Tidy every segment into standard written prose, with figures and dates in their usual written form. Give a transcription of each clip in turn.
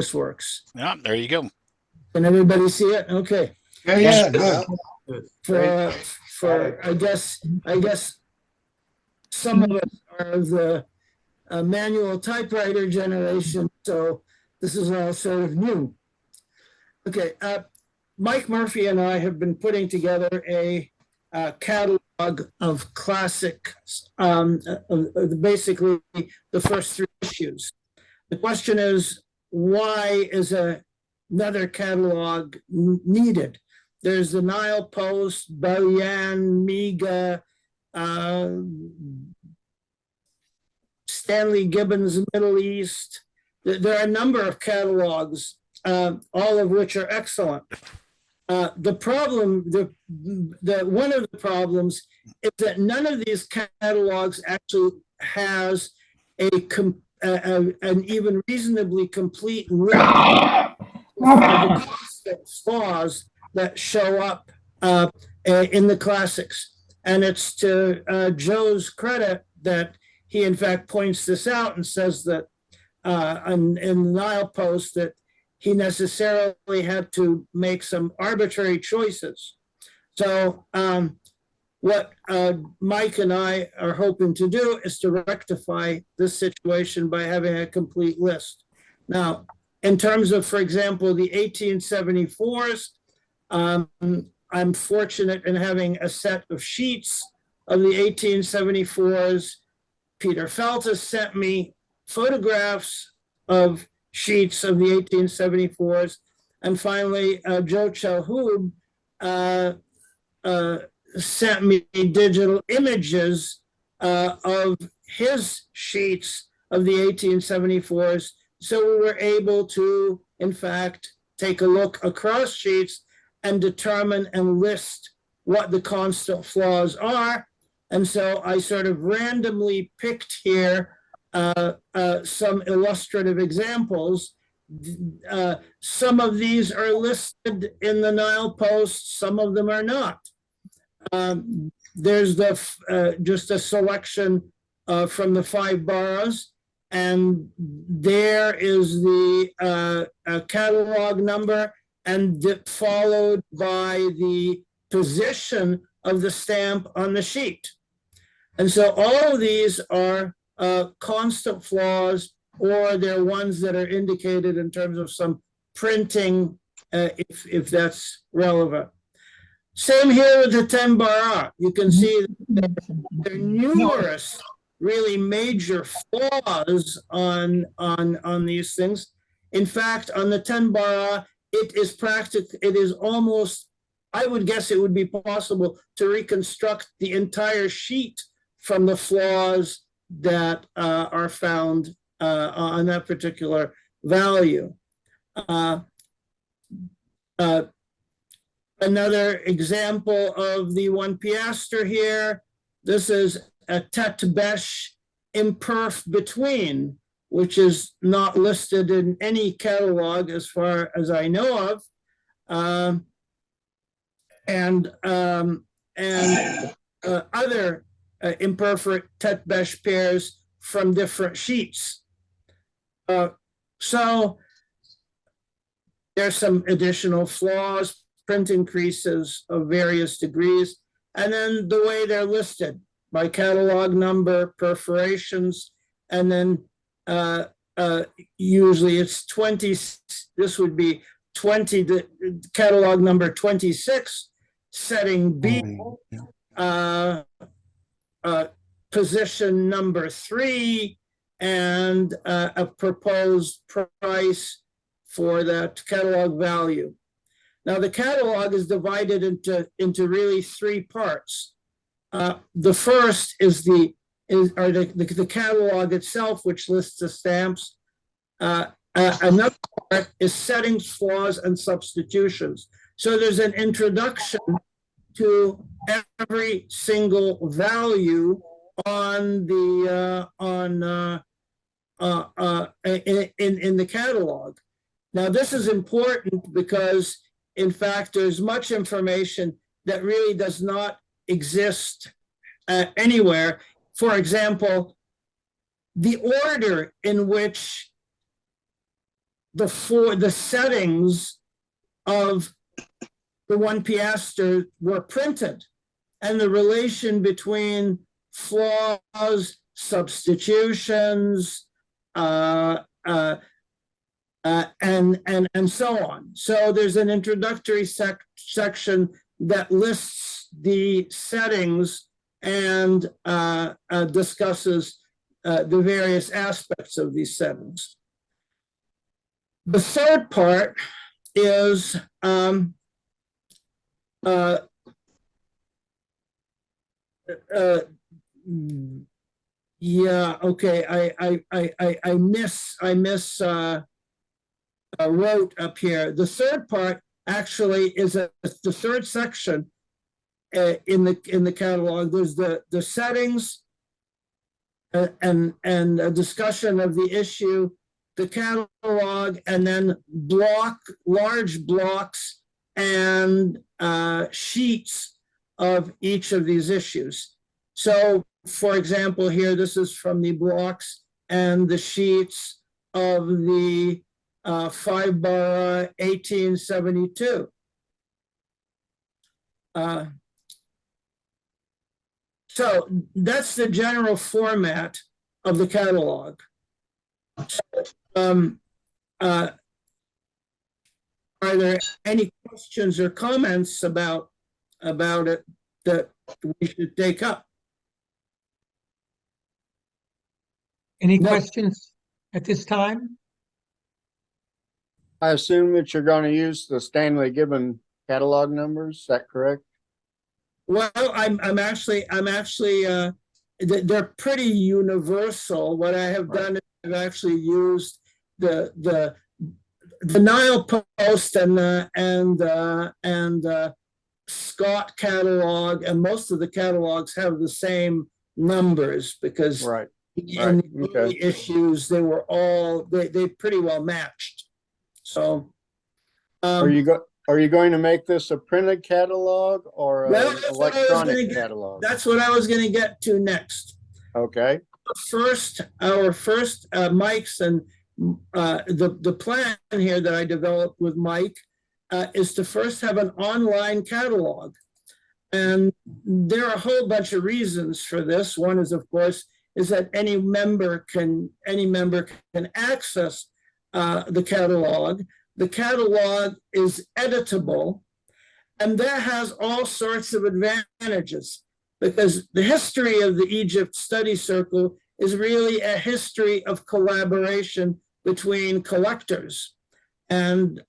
this works. Yeah, there you go. Can everybody see it? Okay. Yeah, good. For I guess some of us are the manual typewriter generation, so this is all sort of new. Okay, Mike Murphy and I have been putting together a catalog of classics, basically the first 3 issues. The question is, why is another catalog needed? There's the Nile Post, Bayan, Miga, Stanley Gibbons Middle East. There are a number of catalogs, all of which are excellent. The problem, one of the problems is that none of these catalogs actually has an even reasonably complete list of the constant flaws that show up in the classics. And it's to Joe's credit that he in fact points this out and says that in the Nile Post that he necessarily had to make some arbitrary choices. So what Mike and I are hoping to do is to rectify this situation by having a complete list. Now, in terms of, for example, the 1874s, I'm fortunate in having a set of sheets of the 1874s. Peter Feltus sent me photographs of sheets of the 1874s. And finally, Joe Chalhoub sent me digital images of his sheets of the 1874s. So we were able to, in fact, take a look across sheets and determine and list what the constant flaws are. And so I sort of randomly picked here some illustrative examples. Some of these are listed in the Nile Post, some of them are not. There's just a selection from the 5 boroughs, and there is the catalog number, and followed by the position of the stamp on the sheet. And so all of these are constant flaws, or they're ones that are indicated in terms of some printing, if that's relevant. Same here with the 10 bara. You can see there are numerous really major flaws on these things. In fact, on the 10 bara, it is almost, I would guess it would be possible to reconstruct the entire sheet from the flaws that are found on that particular value. Another example of the 1 piastre here, this is a tete bêche imperf between, which is not listed in any catalog as far as I know of. And other imperfect tete bêche pairs from different sheets. So there's some additional flaws, print increases of various degrees, and then the way they're listed by catalog number, perforations, and then usually it's 20, this would be 20, the catalog number 26, setting B, position number 3, and a proposed price for that catalog value. Now the catalog is divided into really 3 parts. The first is the catalog itself, which lists the stamps. Another part is settings, flaws, and substitutions. So there's an introduction to every single value on the in the catalog. Now this is important because in fact there's much information that really does not exist anywhere. For example, the order in which the settings of the 1 piastre were printed, and the relation between flaws, substitutions, and so on. So there's an introductory section that lists the settings and discusses the various aspects of these settings. The third part is yeah, okay. I miss wrote up here. The third part actually is the third section in the catalog. There's the settings and a discussion of the issue, the catalog, and then large blocks and sheets of each of these issues. So, for example, here, this is from the blocks and the sheets of the 5-borough 1872. So that's the general format of the catalog. Are there any questions or comments about it that we should take up? Any questions at this time? I assume that you're going to use the Stanley Gibbon catalog numbers. Is that correct? Well, I'm actually they're pretty universal. What I have done is I've actually used the Nile Post and Scott catalog, and most of the catalogs have the same numbers because in the issues they were all they pretty well matched. So, are you going to make this a printed catalog or an electronic catalog? That's what I was going to get to next. Okay. Our first Mike's and the plan here that I developed with Mike is to first have an online catalog, and there are a whole bunch of reasons for this. One is, of course, is that any member can access the catalog. The catalog is editable, and that has all sorts of advantages because the history of the Egypt Study Circle is really a history of collaboration between collectors. And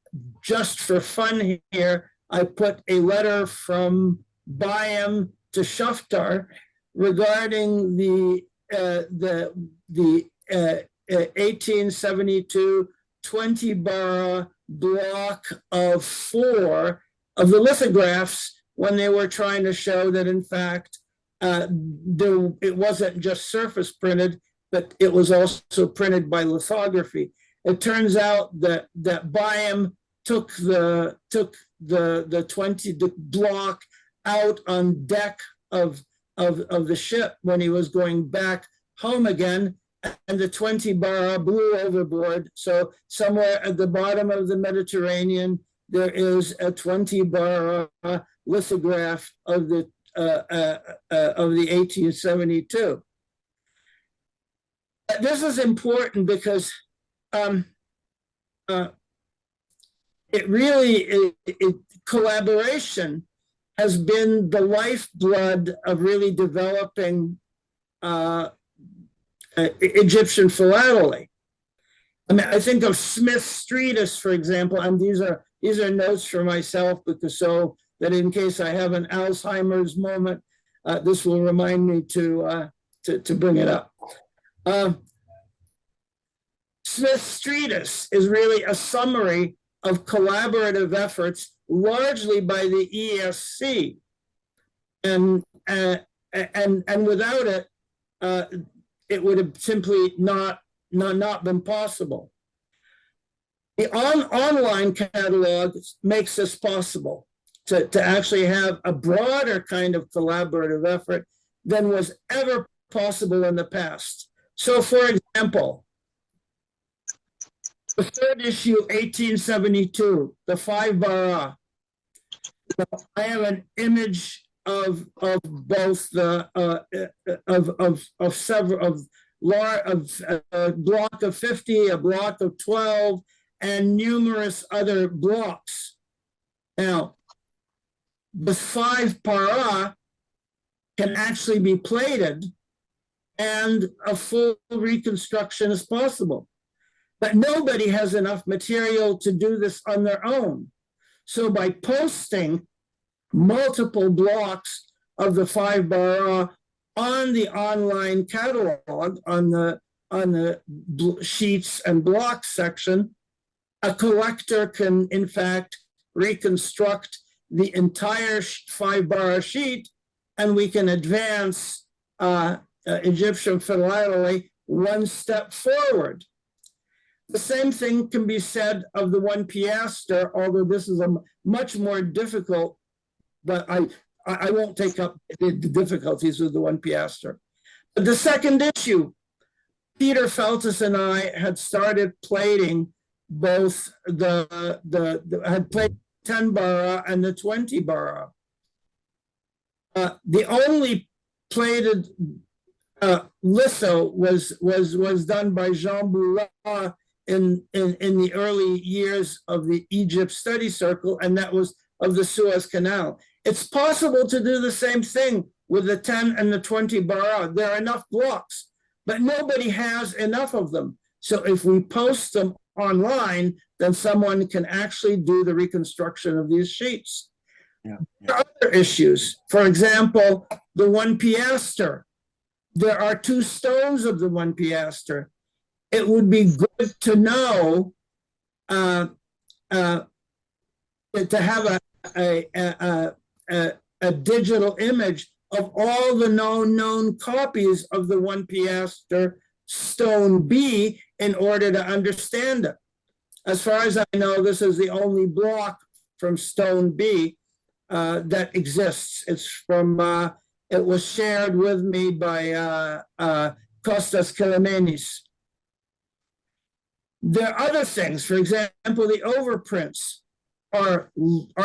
just for fun here, I put a letter from Bayam to Shaftar regarding the 1872 20-borough block of 4 of the lithographs when they were trying to show that, in fact, it wasn't just surface printed, but it was also printed by lithography. It turns out that Bayam took the 20 block out on deck of the ship when he was going back home again, and the 20-borough blew overboard. So somewhere at the bottom of the Mediterranean, there is a 20-borough lithograph of the 1872. This is important because collaboration has been the lifeblood of really developing Egyptian philately. I mean, I think of Smith's treatise, for example, and these are notes for myself because so that in case I have an Alzheimer's moment, this will remind me to bring it up. Smith's treatise is really a summary of collaborative efforts, largely by the ESC, and without it, it would have simply not been possible. The online catalog makes this possible to actually have a broader kind of collaborative effort than was ever possible in the past. So, for example, The third issue, 1872, the 5-bar. I have an image of both the of several of a block of 50, a block of 12, and numerous other blocks. Now, the 5-para can actually be plated, and a full reconstruction is possible. But nobody has enough material to do this on their own. So by posting multiple blocks of the 5-bar on the online catalog, on the sheets and blocks section, a collector can in fact reconstruct the entire 5-bar sheet, and we can advance Egyptian philately one step forward. The same thing can be said of the 1 piastre, although this is a much more difficult, but I won't take up the difficulties with the 1 piastre. But the second issue, Peter Feltus and I had started plating both had played 10-bar and the 20-bar. The only plated litho was done by Jean Boulard in the early years of the Egypt Study Circle, and that was of the Suez Canal. It's possible to do the same thing with the 10 and the 20-bar. There are enough blocks, but nobody has enough of them. So if we post them online, then someone can actually do the reconstruction of these sheets. Yeah. There are other issues. For example, the 1 piastre. There are 2 stones of the 1 piastre. It would be good to know to have a digital image of all the known copies of the 1 piastre stone B in order to understand it. As far as I know, this is the only block from stone B that exists. It's from, it was shared with me by Kostas Kelemenis. There are other things. For example, the overprints are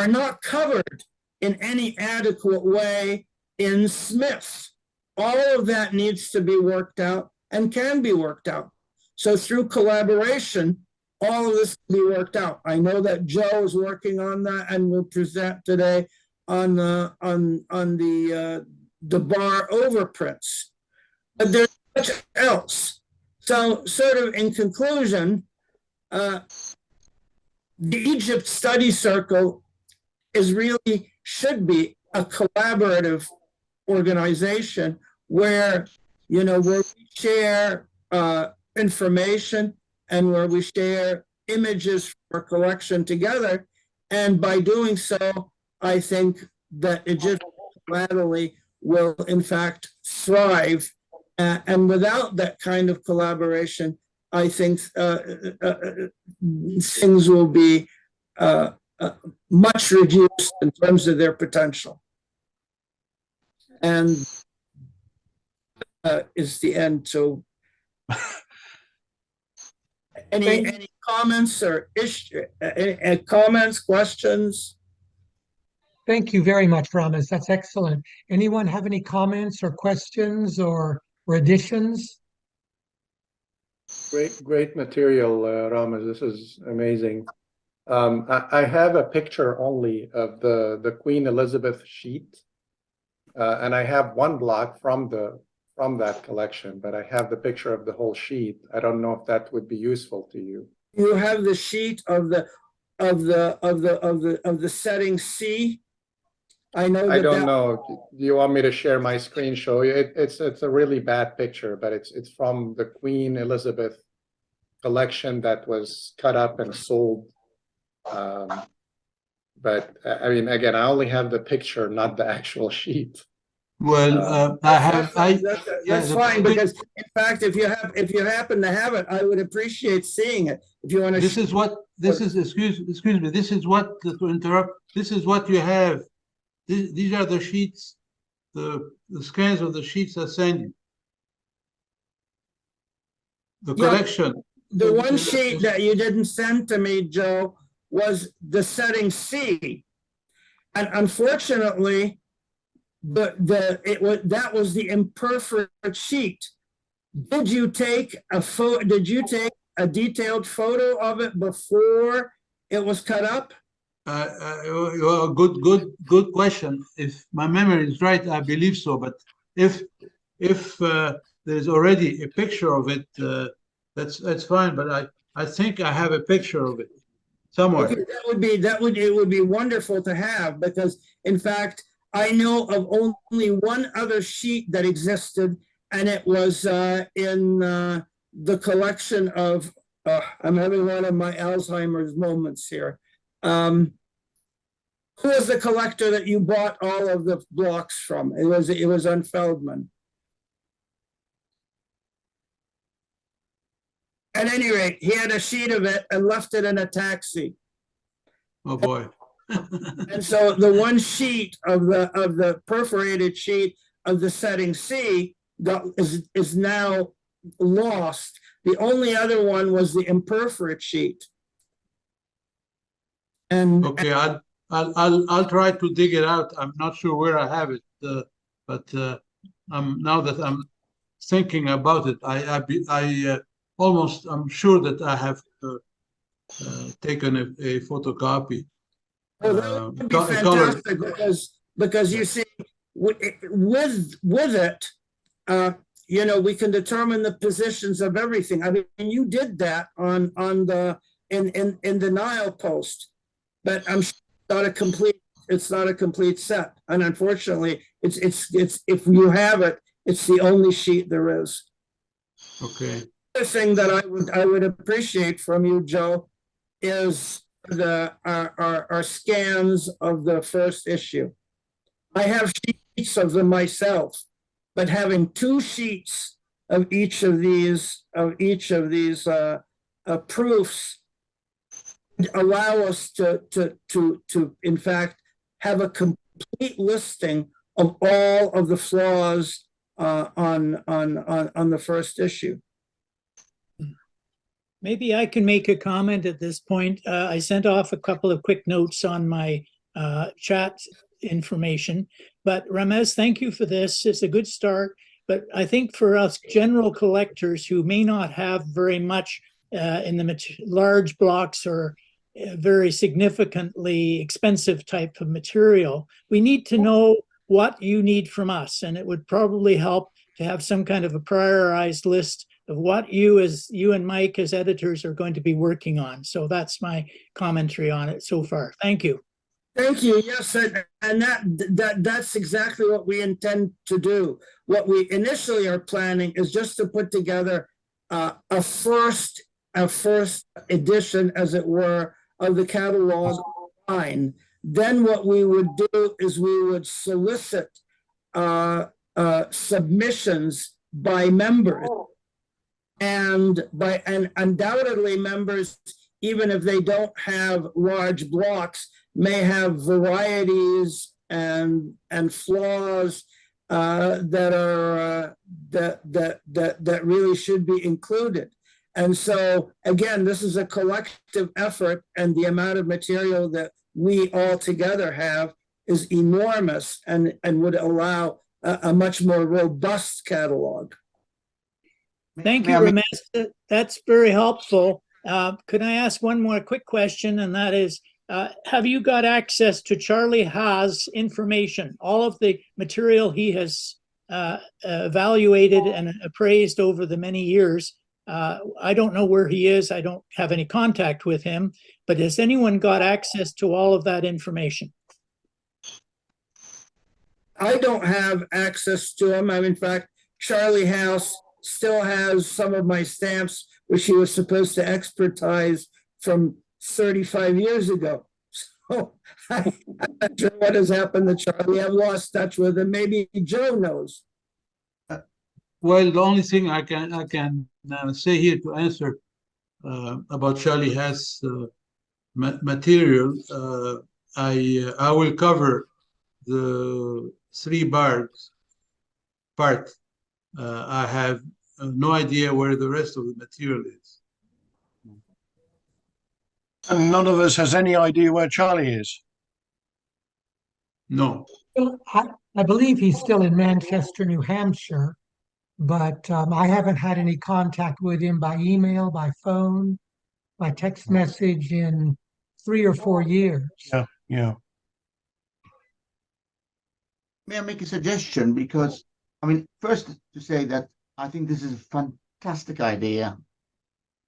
not covered in any adequate way in Smith. All of that needs to be worked out and can be worked out. So through collaboration, all of this can be worked out. I know that Joe is working on that and will present today on the bar overprints. But there's much else. So sort of in conclusion, the Egypt Study Circle should be a collaborative organization where, where we share information and where we share images for collection together. And by doing so, I think that Egyptian philately will in fact thrive. And without that kind of collaboration, I think things will be much reduced in terms of their potential. And is the end. So any comments or comments, questions? Thank you very much, Ramos. That's excellent. Anyone have any comments or questions or additions? Great material, Ramos. This is amazing. I have a picture only of the Queen Elizabeth sheet, and I have 1 block from that collection, but I have the picture of the whole sheet. I don't know if that would be useful to you. You have the sheet of the setting C. I know. I don't know. Do you want me to share my screen, show you? It's a really bad picture, but it's from the Queen Elizabeth collection that was cut up and sold. But I mean, again, I only have the picture, not the actual sheet. Well, that's fine, because in fact, if you happen to have it, I would appreciate seeing it. If you want to. excuse me. This is what, to interrupt. This is what you have. These are the sheets, the scans of the sheets I sent you. The collection. the one sheet that you didn't send to me, Joe, was the setting C. And unfortunately, that was the imperforate sheet. Did you take a detailed photo of it before it was cut up? Well, good question. If my memory is right, I believe so. But if there's already a picture of it, that's fine. But I think I have a picture of it somewhere. Okay, it would be wonderful to have, because in fact, I know of only one other sheet that existed, and it was in the collection of, I'm having one of my Alzheimer's moments here. Who was the collector that you bought all of the blocks from? It was on Feldman. At any rate, he had a sheet of it and left it in a taxi. Oh boy. And so the one sheet of the perforated sheet of the setting C is now lost. The only other one was the imperforate sheet. And okay, I'll try to dig it out. I'm not sure where I have it, but now that I'm thinking about it, I'm sure that I have taken a photocopy. well, that would be fantastic, because you see, with it, we can determine the positions of everything. I mean, you did that in the Nile post, but I'm sure it's not a complete set. And unfortunately, it's if you have it, it's the only sheet there is. Okay. The other thing that I would appreciate from you, Joe, is our scans of the first issue. I have sheets of them myself, but having two sheets of each of these proofs allow us to in fact have a complete listing of all of the flaws on the first issue. Maybe I can make a comment at this point. I sent off a couple of quick notes on my chat information, but Ramez, thank you for this. It's a good start, but I think for us general collectors who may not have very much in the large blocks or very significantly expensive type of material, we need to know what you need from us, and it would probably help to have some kind of a prioritized list of what you and Mike as editors are going to be working on. So that's my commentary on it so far. Thank you. Thank you. Yes, and that's exactly what we intend to do. What we initially are planning is just to put together a first edition, as it were, of the catalog line. Then what we would do is we would solicit submissions by members. And undoubtedly members, even if they don't have large blocks, may have varieties and flaws that really should be included. And so again, this is a collective effort, and the amount of material that we all together have is enormous, and would allow a much more robust catalog. Thank you, Ramez. That's very helpful. Could I ask one more quick question? And that is, have you got access to Charlie Haas information, all of the material he has evaluated and appraised over the many years? I don't know where he is. I don't have any contact with him, but has anyone got access to all of that information? I don't have access to him. In fact, Charlie Haas still has some of my stamps, which he was supposed to expertise from 35 years ago. So I'm not sure what has happened to Charlie. I've lost touch with him. Maybe Joe knows. Well, the only thing I can say here to answer about Charlie Haas material, I will cover the 3 bars part. I have no idea where the rest of the material is. And none of us has any idea where Charlie is. No. Well, I believe he's still in Manchester, New Hampshire, but I haven't had any contact with him by email, by phone, by text message in 3 or 4 years. Yeah. May I make a suggestion? Because, I mean, first to say that I think this is a fantastic idea,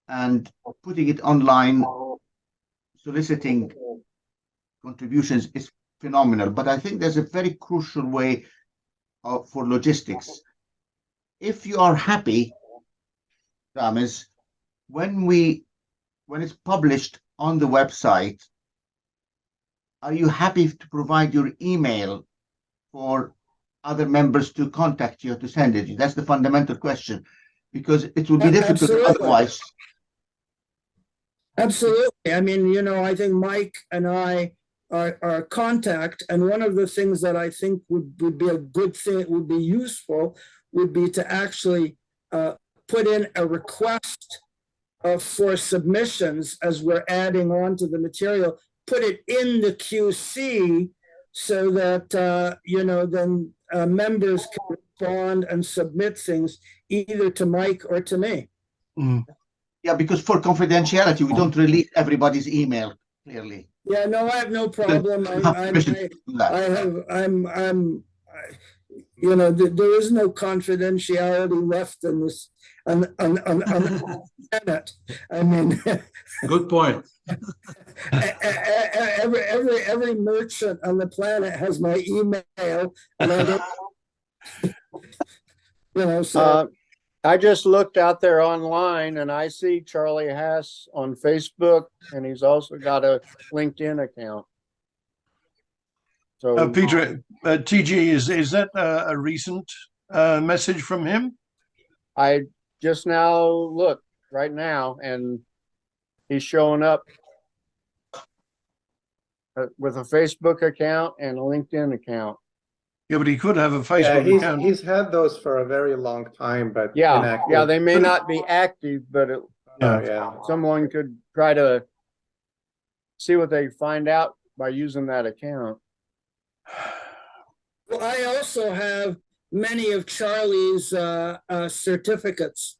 and putting it online, soliciting contributions is phenomenal. But I think there's a very crucial way for logistics. If you are happy, Ramesh, when it's published on the website, are you happy to provide your email for other members to contact you, to send it? That's the fundamental question, because it would be difficult Absolutely. otherwise. Absolutely. I mean, I think Mike and I are contact, and one of the things that I think would be a good thing, would be useful, would be to actually put in a request for submissions as we're adding on to the material, put it in the QC so that, then members can respond and submit things either to Mike or to me. Mm. Yeah, because for confidentiality, we don't release everybody's email clearly. Yeah, no, I have no problem. You have permission to do that. There is no confidentiality left in this, on the planet. I mean, Good point. every merchant on the planet has my email, and I don't, so. I just looked out there online and I see Charlie Haas on Facebook, and he's also got a LinkedIn account. So Peter, TG, is that a recent message from him? I just now looked right now, and he's showing up with a Facebook account and a LinkedIn account. Yeah, but he could have a Yeah, Facebook account. he's had those for a very long time, but Yeah, inactive. they may not be active, but Yeah. someone could try to see what they find out by using that account. Well, I also have many of Charlie's certificates.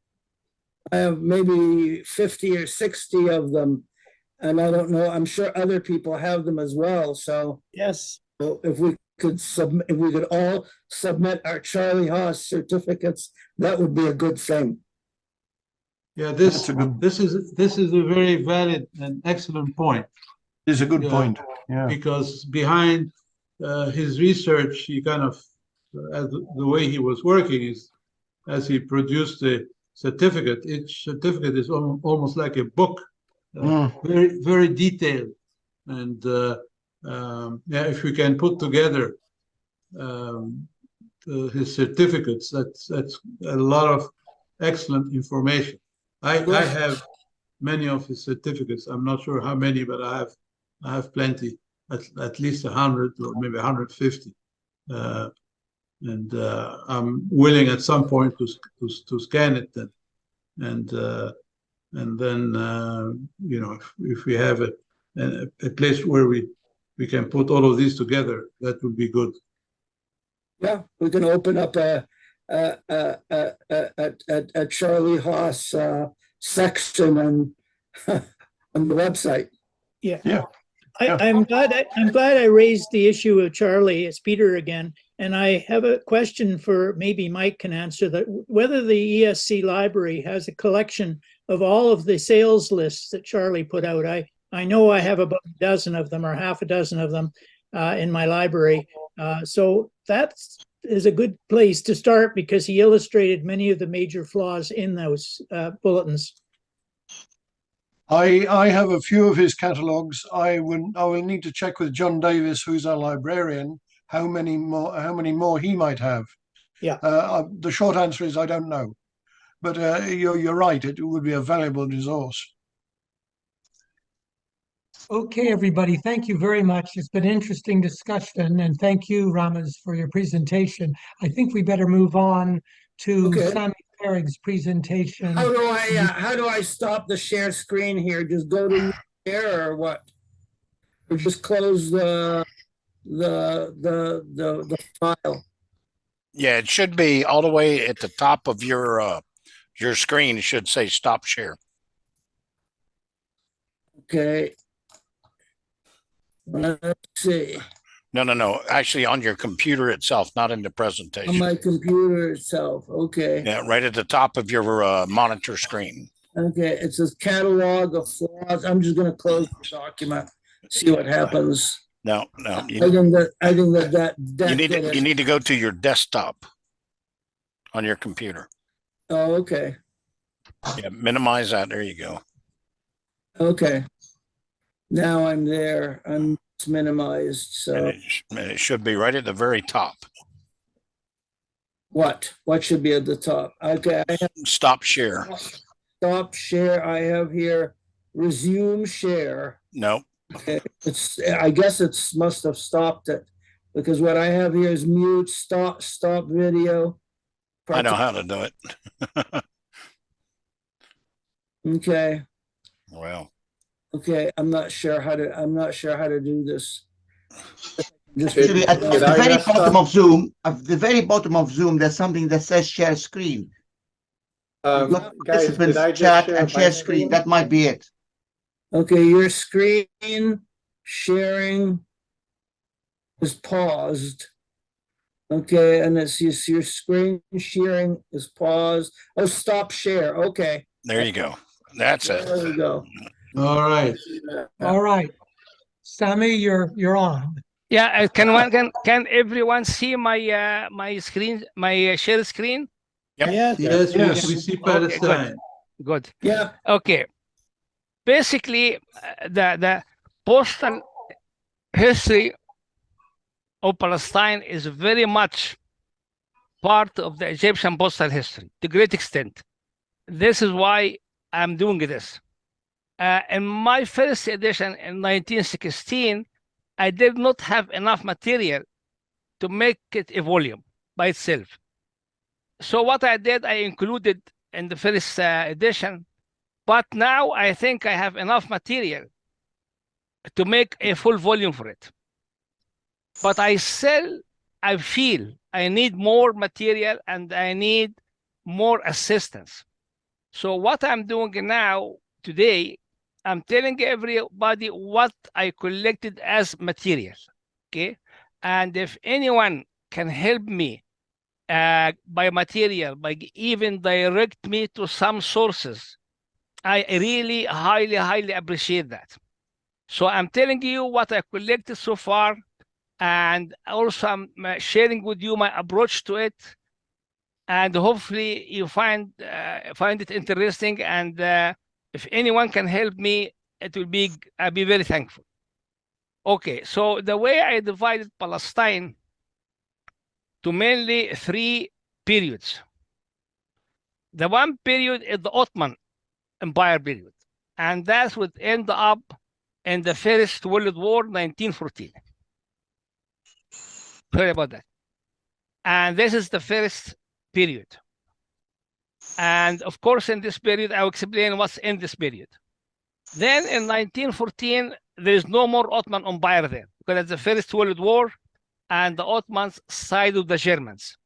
I have maybe 50 or 60 of them, and I don't know, I'm sure other people have them as well. So Yes. if we could all submit our Charlie Haas certificates, that would be a good thing. Yeah, That's a good- this is a very valid and excellent point, It's a good Yeah. point. Yeah. because behind his research, he kind of, the way he was working is, as he produced the certificate, each certificate is almost like a book, very, very detailed. And if we can put together his certificates, that's a lot of excellent information. I have many of his certificates. I'm not sure how many, but I have plenty, at least 100 or maybe 150. And I'm willing at some point to scan it and then if we have a place where we can put all of these together, that would be good. Yeah, we can open up a Charlie Haas section on the website. Yeah. Yeah. I'm glad I raised the issue of Charlie. It's Peter again. And I have a question for, maybe Mike can answer that, whether the ESC library has a collection of all of the sales lists that Charlie put out. I know I have about a dozen of them or half a dozen of them in my library. So that is a good place to start, because he illustrated many of the major flaws in those bulletins. I have a few of his catalogs. I will need to check with John Davis, who's our librarian, how many more he might have. Yeah. The short answer is I don't know, but you're right. It would be a valuable resource. Okay, everybody, thank you very much. It's been an interesting discussion, and thank you, Ramesh, for your presentation. I think we better move on to Okay. Sammy Perig's presentation. How do I stop the share screen here? Just go to share or what? Or just close the file? Yeah, it should be all the way at the top of your screen. It should say stop share. Okay. Let's see. No. Actually, on your computer itself, not in the On presentation. my computer itself. Okay. Yeah, right at the top of your monitor screen. Okay. It says catalog of flaws. I'm just gonna close the document, see what happens. No. I think that You need to go to your desktop on your computer. Oh, okay. Yeah, minimize that. There you go. Okay. Now I'm there. It's minimized. So And it should be right at the very top. what? What should be at the top? Okay. I have Stop share. stop share. I have here resume share. No. Okay. I guess it's must have stopped it because what I have here is mute, stop video. I know how to do it. Okay. Well, Okay. I'm not sure how to do this. Just Actually, at Did the I very mess bottom up? of Zoom, at the very bottom of Zoom, there's something that says share screen. You've got Guys, did participants, I just chat, share and my share screen. That might be it. Okay, your screen sharing is paused. Okay, and it's your screen sharing is paused. Oh, stop share. Okay, there you go. That's there it. we go. All right. All right. Sammy, you're on. Yeah, can everyone see my my screen, my share screen? Yep. Yes, Yes. we see Okay, Palestine. Good. Yeah, Okay. Basically, the postal history of Palestine is very much part of the Egyptian postal history to great extent. This is why I'm doing this. In my first edition in 1916, I did not have enough material to make it a volume by itself. So what I did, I included in the first edition, but now I think I have enough material to make a full volume for it. But I feel I need more material and I need more assistance. So what I'm doing now today, I'm telling everybody what I collected as material, okay? And if anyone can help me by material, by even direct me to some sources, I really highly appreciate that. So I'm telling you what I collected so far, and also I'm sharing with you my approach to it, and hopefully you find it interesting. And if anyone can help me, I'll be very thankful. Okay, so the way I divided Palestine to mainly 3 periods. The one period is the Ottoman Empire period, and that would end up in the First World War, 1914. Sorry about that. And this is the first period. And of course, in this period, I'll explain what's in this period. Then in 1914, there is no more Ottoman Empire there because it's the First World War and the Ottomans side of the Germans.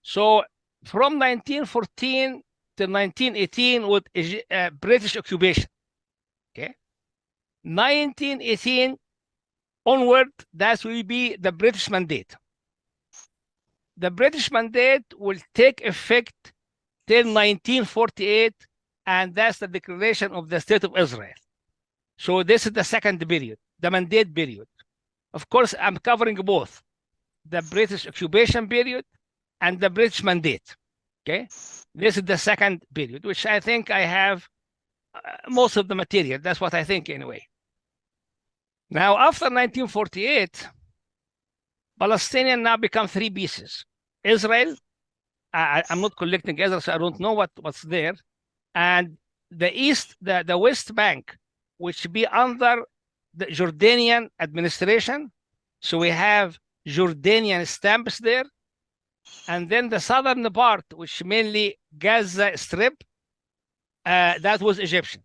So from 1914 to 1918 with British occupation. Okay. 1918 onward, that will be the British mandate. The British mandate will take effect till 1948, and that's the declaration of the State of Israel. So this is the second period, the mandate period. Of course, I'm covering both the British occupation period and the British mandate. Okay, this is the second period, which I think I have most of the material. That's what I think anyway. Now, after 1948, Palestinian now become 3 pieces. Israel, I'm not collecting Israel, so I don't know what's there. And the East, the West Bank, which be under the Jordanian administration. So we have Jordanian stamps there. And then the southern part, which mainly Gaza Strip, that was Egyptian.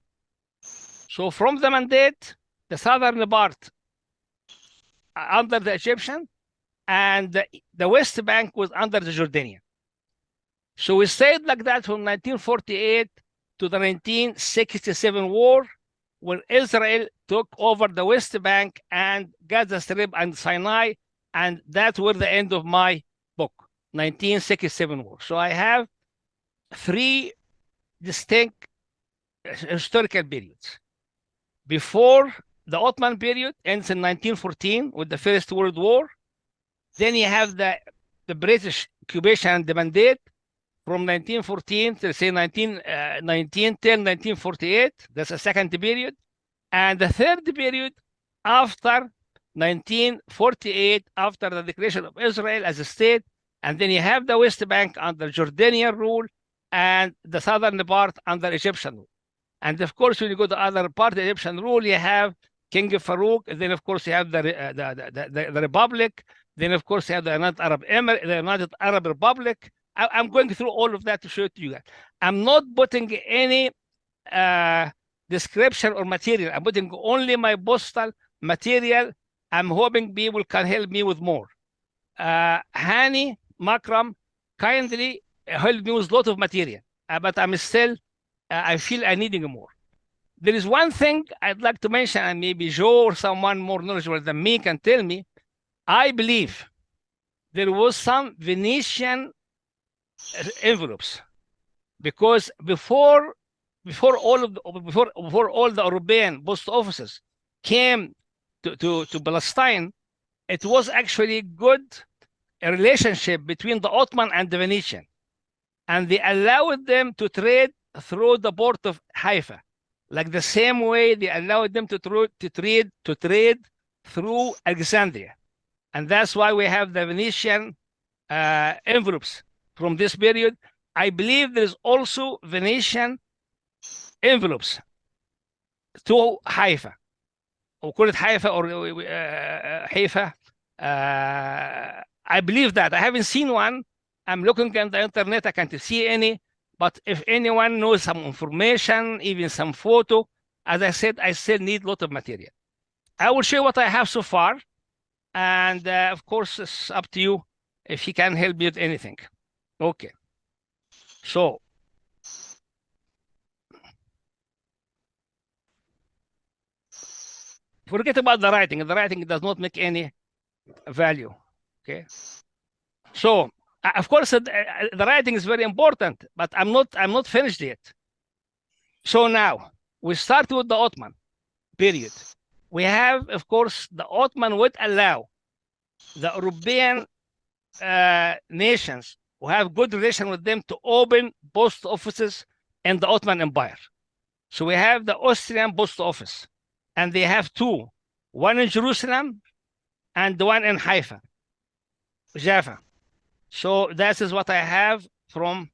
So from the mandate, the southern part under the Egyptian, and the West Bank was under the Jordanian. So we stayed like that from 1948 to the 1967 war, when Israel took over the West Bank and Gaza Strip and Sinai, and that was the end of my book, 1967 war. So I have three distinct historical periods. Before the Ottoman period ends in 1914 with the First World War. Then you have the British occupation and the mandate from 1914 to say 1910, 1948. That's a second period. And the third period after 1948, after the declaration of Israel as a state. And then you have the West Bank under Jordanian rule and the southern part under Egyptian rule. And of course, when you go to other part of Egyptian rule, you have King Farouk. And then, of course, you have the Republic. Then, of course, you have the United Arab Republic. I'm going through all of that to show it to you guys. I'm not putting any description or material. I'm putting only my postal material. I'm hoping people can help me with more. Hani Makram kindly helped me with a lot of material, but I'm still, I feel I'm needing more. There is one thing I'd like to mention, and maybe Joe or someone more knowledgeable than me can tell me. I believe there was some Venetian envelopes, because before all the European post offices came to Palestine, it was actually good relationship between the Ottoman and the Venetian, and they allowed them to trade through the port of Haifa, like the same way they allowed them to trade through Alexandria. And that's why we have the Venetian envelopes from this period. I believe there's also Venetian envelopes to Haifa. We call it Haifa or Haifa. I believe that. I haven't seen one. I'm looking on the internet. I can't see any. But if anyone knows some information, even some photo, as I said, I still need a lot of material. I will show you what I have so far. And of course, it's up to you if he can help me with anything. Okay. So, forget about the writing. The writing does not make any value. Okay. So, of course, the writing is very important, but I'm not finished yet. So now we start with the Ottoman period. We have, of course, the Ottoman would allow the European nations who have good relation with them to open post offices in the Ottoman Empire. So we have the Austrian post office, and they have two, one in Jerusalem and the one in Haifa, Jaffa. So that is what I have from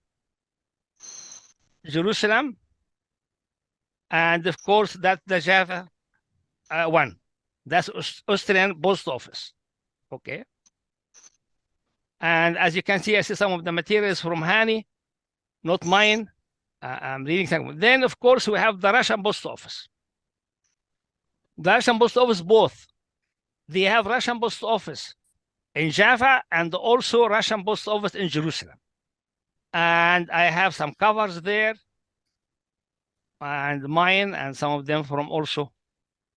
Jerusalem. And of course, that's the Jaffa one. That's Austrian post office. Okay. And as you can see, I see some of the materials from Hani, not mine. I'm reading some. Then, of course, we have the Russian post office. The Russian post office, both. They have Russian post office in Jaffa and also Russian post office in Jerusalem. And I have some covers there, and mine, and some of them from also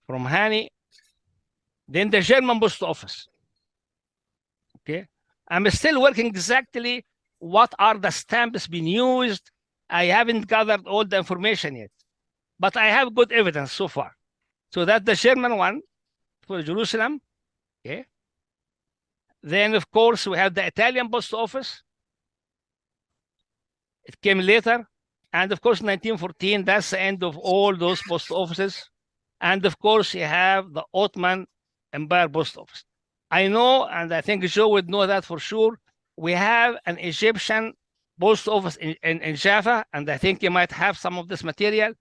from Hani. Then the German post office. Okay. I'm still working exactly what are the stamps being used. I haven't gathered all the information yet, but I have good evidence so far. So that's the German one for Jerusalem. Okay. Then, of course, we have the Italian post office. It came later. And of course, 1914, that's the end of all those post offices. And of course, you have the Ottoman Empire post office. I know, and I think Joe would know that for sure, we have an Egyptian post office in Jaffa, and I think you might have some of this material.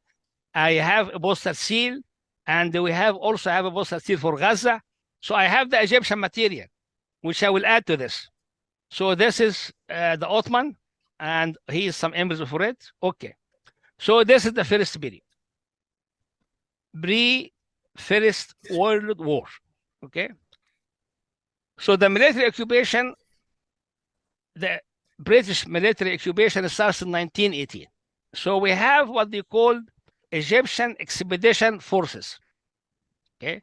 I have a postal seal, and we also have a postal seal for Gaza. So I have the Egyptian material, which I will add to this. So this is the Ottoman, and here's some images for it. Okay. So this is the first period. pre-First World War. Okay. So the military occupation, the British military occupation starts in 1918. So we have what they called Egyptian Expedition Forces. Okay.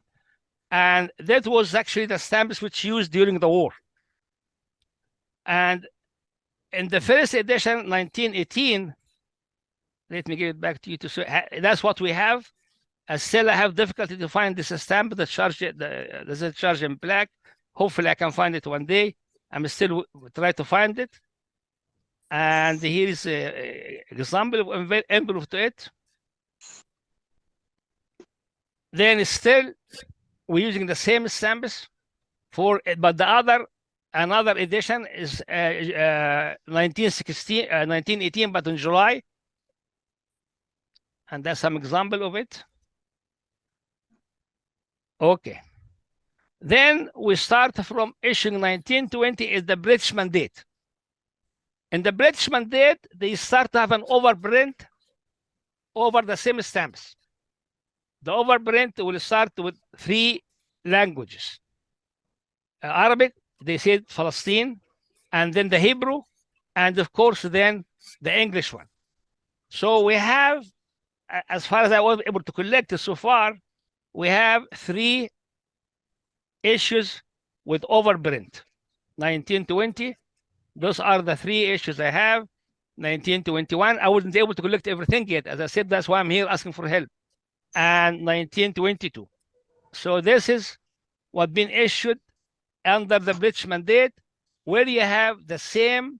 And that was actually the stamps which used during the war. And in the first edition, 1918, let me give it back to you. That's what we have. Still, I have difficulty to find this stamp, the charge in black. Hopefully, I can find it one day. I'm still trying to find it. And here is an example of envelope to it. Then still, we're using the same stamps for it, but another edition is 1918, but in July. And that's some example of it. Okay. Then we start from issue 1920 is the British mandate. In the British mandate, they start to have an overprint over the same stamps. The overprint will start with 3 languages. Arabic, they said Palestine, and then the Hebrew, and of course then the English one. So we have, as far as I was able to collect so far, we have 3 issues with overprint. 1920, those are the 3 issues I have. 1921, I wasn't able to collect everything yet. As I said, that's why I'm here asking for help. And 1922. So this is what been issued under the British mandate, where you have the same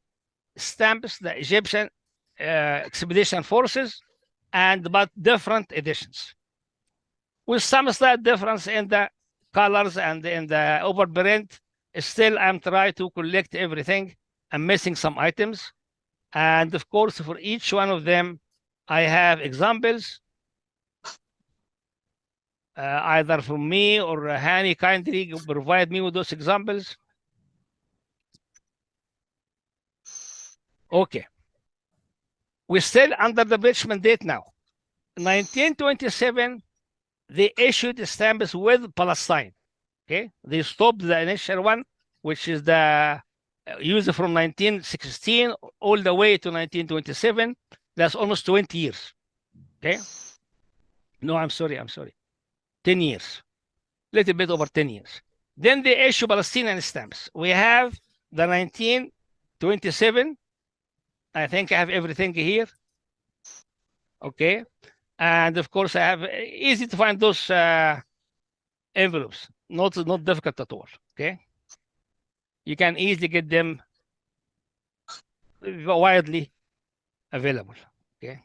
stamps, the Egyptian Expedition Forces, but different editions. With some slight difference in the colors and in the overprint, still I'm trying to collect everything. I'm missing some items. And of course, for each one of them, I have examples, either from me or Hani kindly provide me with those examples. Okay. We're still under the British mandate now. 1927, they issued the stamps with Palestine. Okay. They stopped the initial one, which is the used from 1916 all the way to 1927. That's almost 20 years. Okay. No, I'm sorry. 10 years. Little bit over 10 years. Then they issue Palestinian stamps. We have the 1927. I think I have everything here. Okay. And of course, I have easy to find those envelopes. Not difficult at all. Okay. You can easily get them widely available. Okay.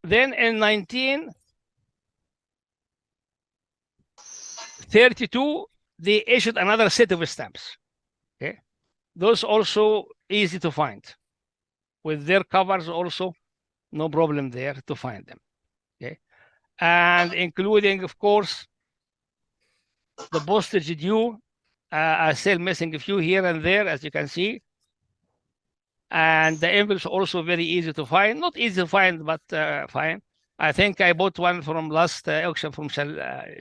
Then in 1932, they issued another set of stamps. Okay. Those also easy to find. With their covers also, no problem there to find them. Okay. And including, of course, the postage due. I still missing a few here and there, as you can see. And the envelopes also very easy to find. Not easy to find, but fine. I think I bought one from last auction from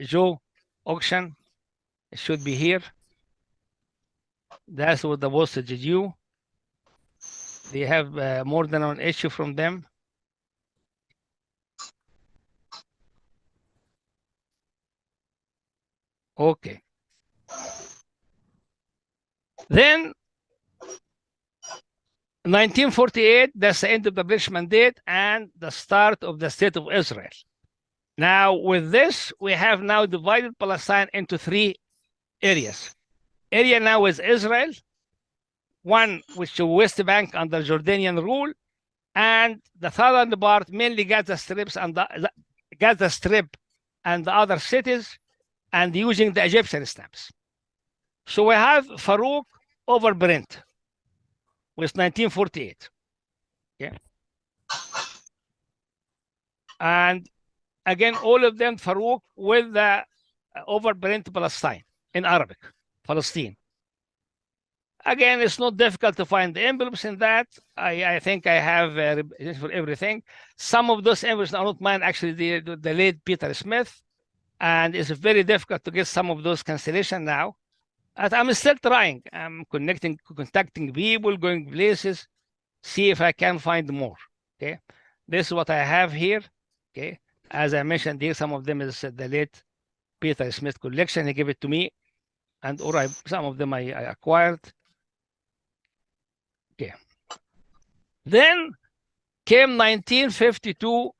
Joe auction. It should be here. That's what the postage due. They have more than one issue from them. Okay. Then 1948, that's the end of the British mandate and the start of the State of Israel. Now, with this, we have now divided Palestine into 3 areas. Area now is Israel, one which is West Bank under Jordanian rule, and the southern part, mainly Gaza Strip and the other cities, and using the Egyptian stamps. So we have Farouk over Brent with 1948. Yeah. And again, all of them Farouk with the over Brent Palestine in Arabic, Palestine. Again, it's not difficult to find the envelopes in that. I think I have for everything. Some of those envelopes are not mine, actually, the late Peter Smith. And it's very difficult to get some of those cancellation now. And I'm still trying. I'm contacting people, going places, see if I can find more. Okay. This is what I have here. Okay. As I mentioned here, some of them is the late Peter Smith collection. He gave it to me. And some of them I acquired. Okay. Then came 1952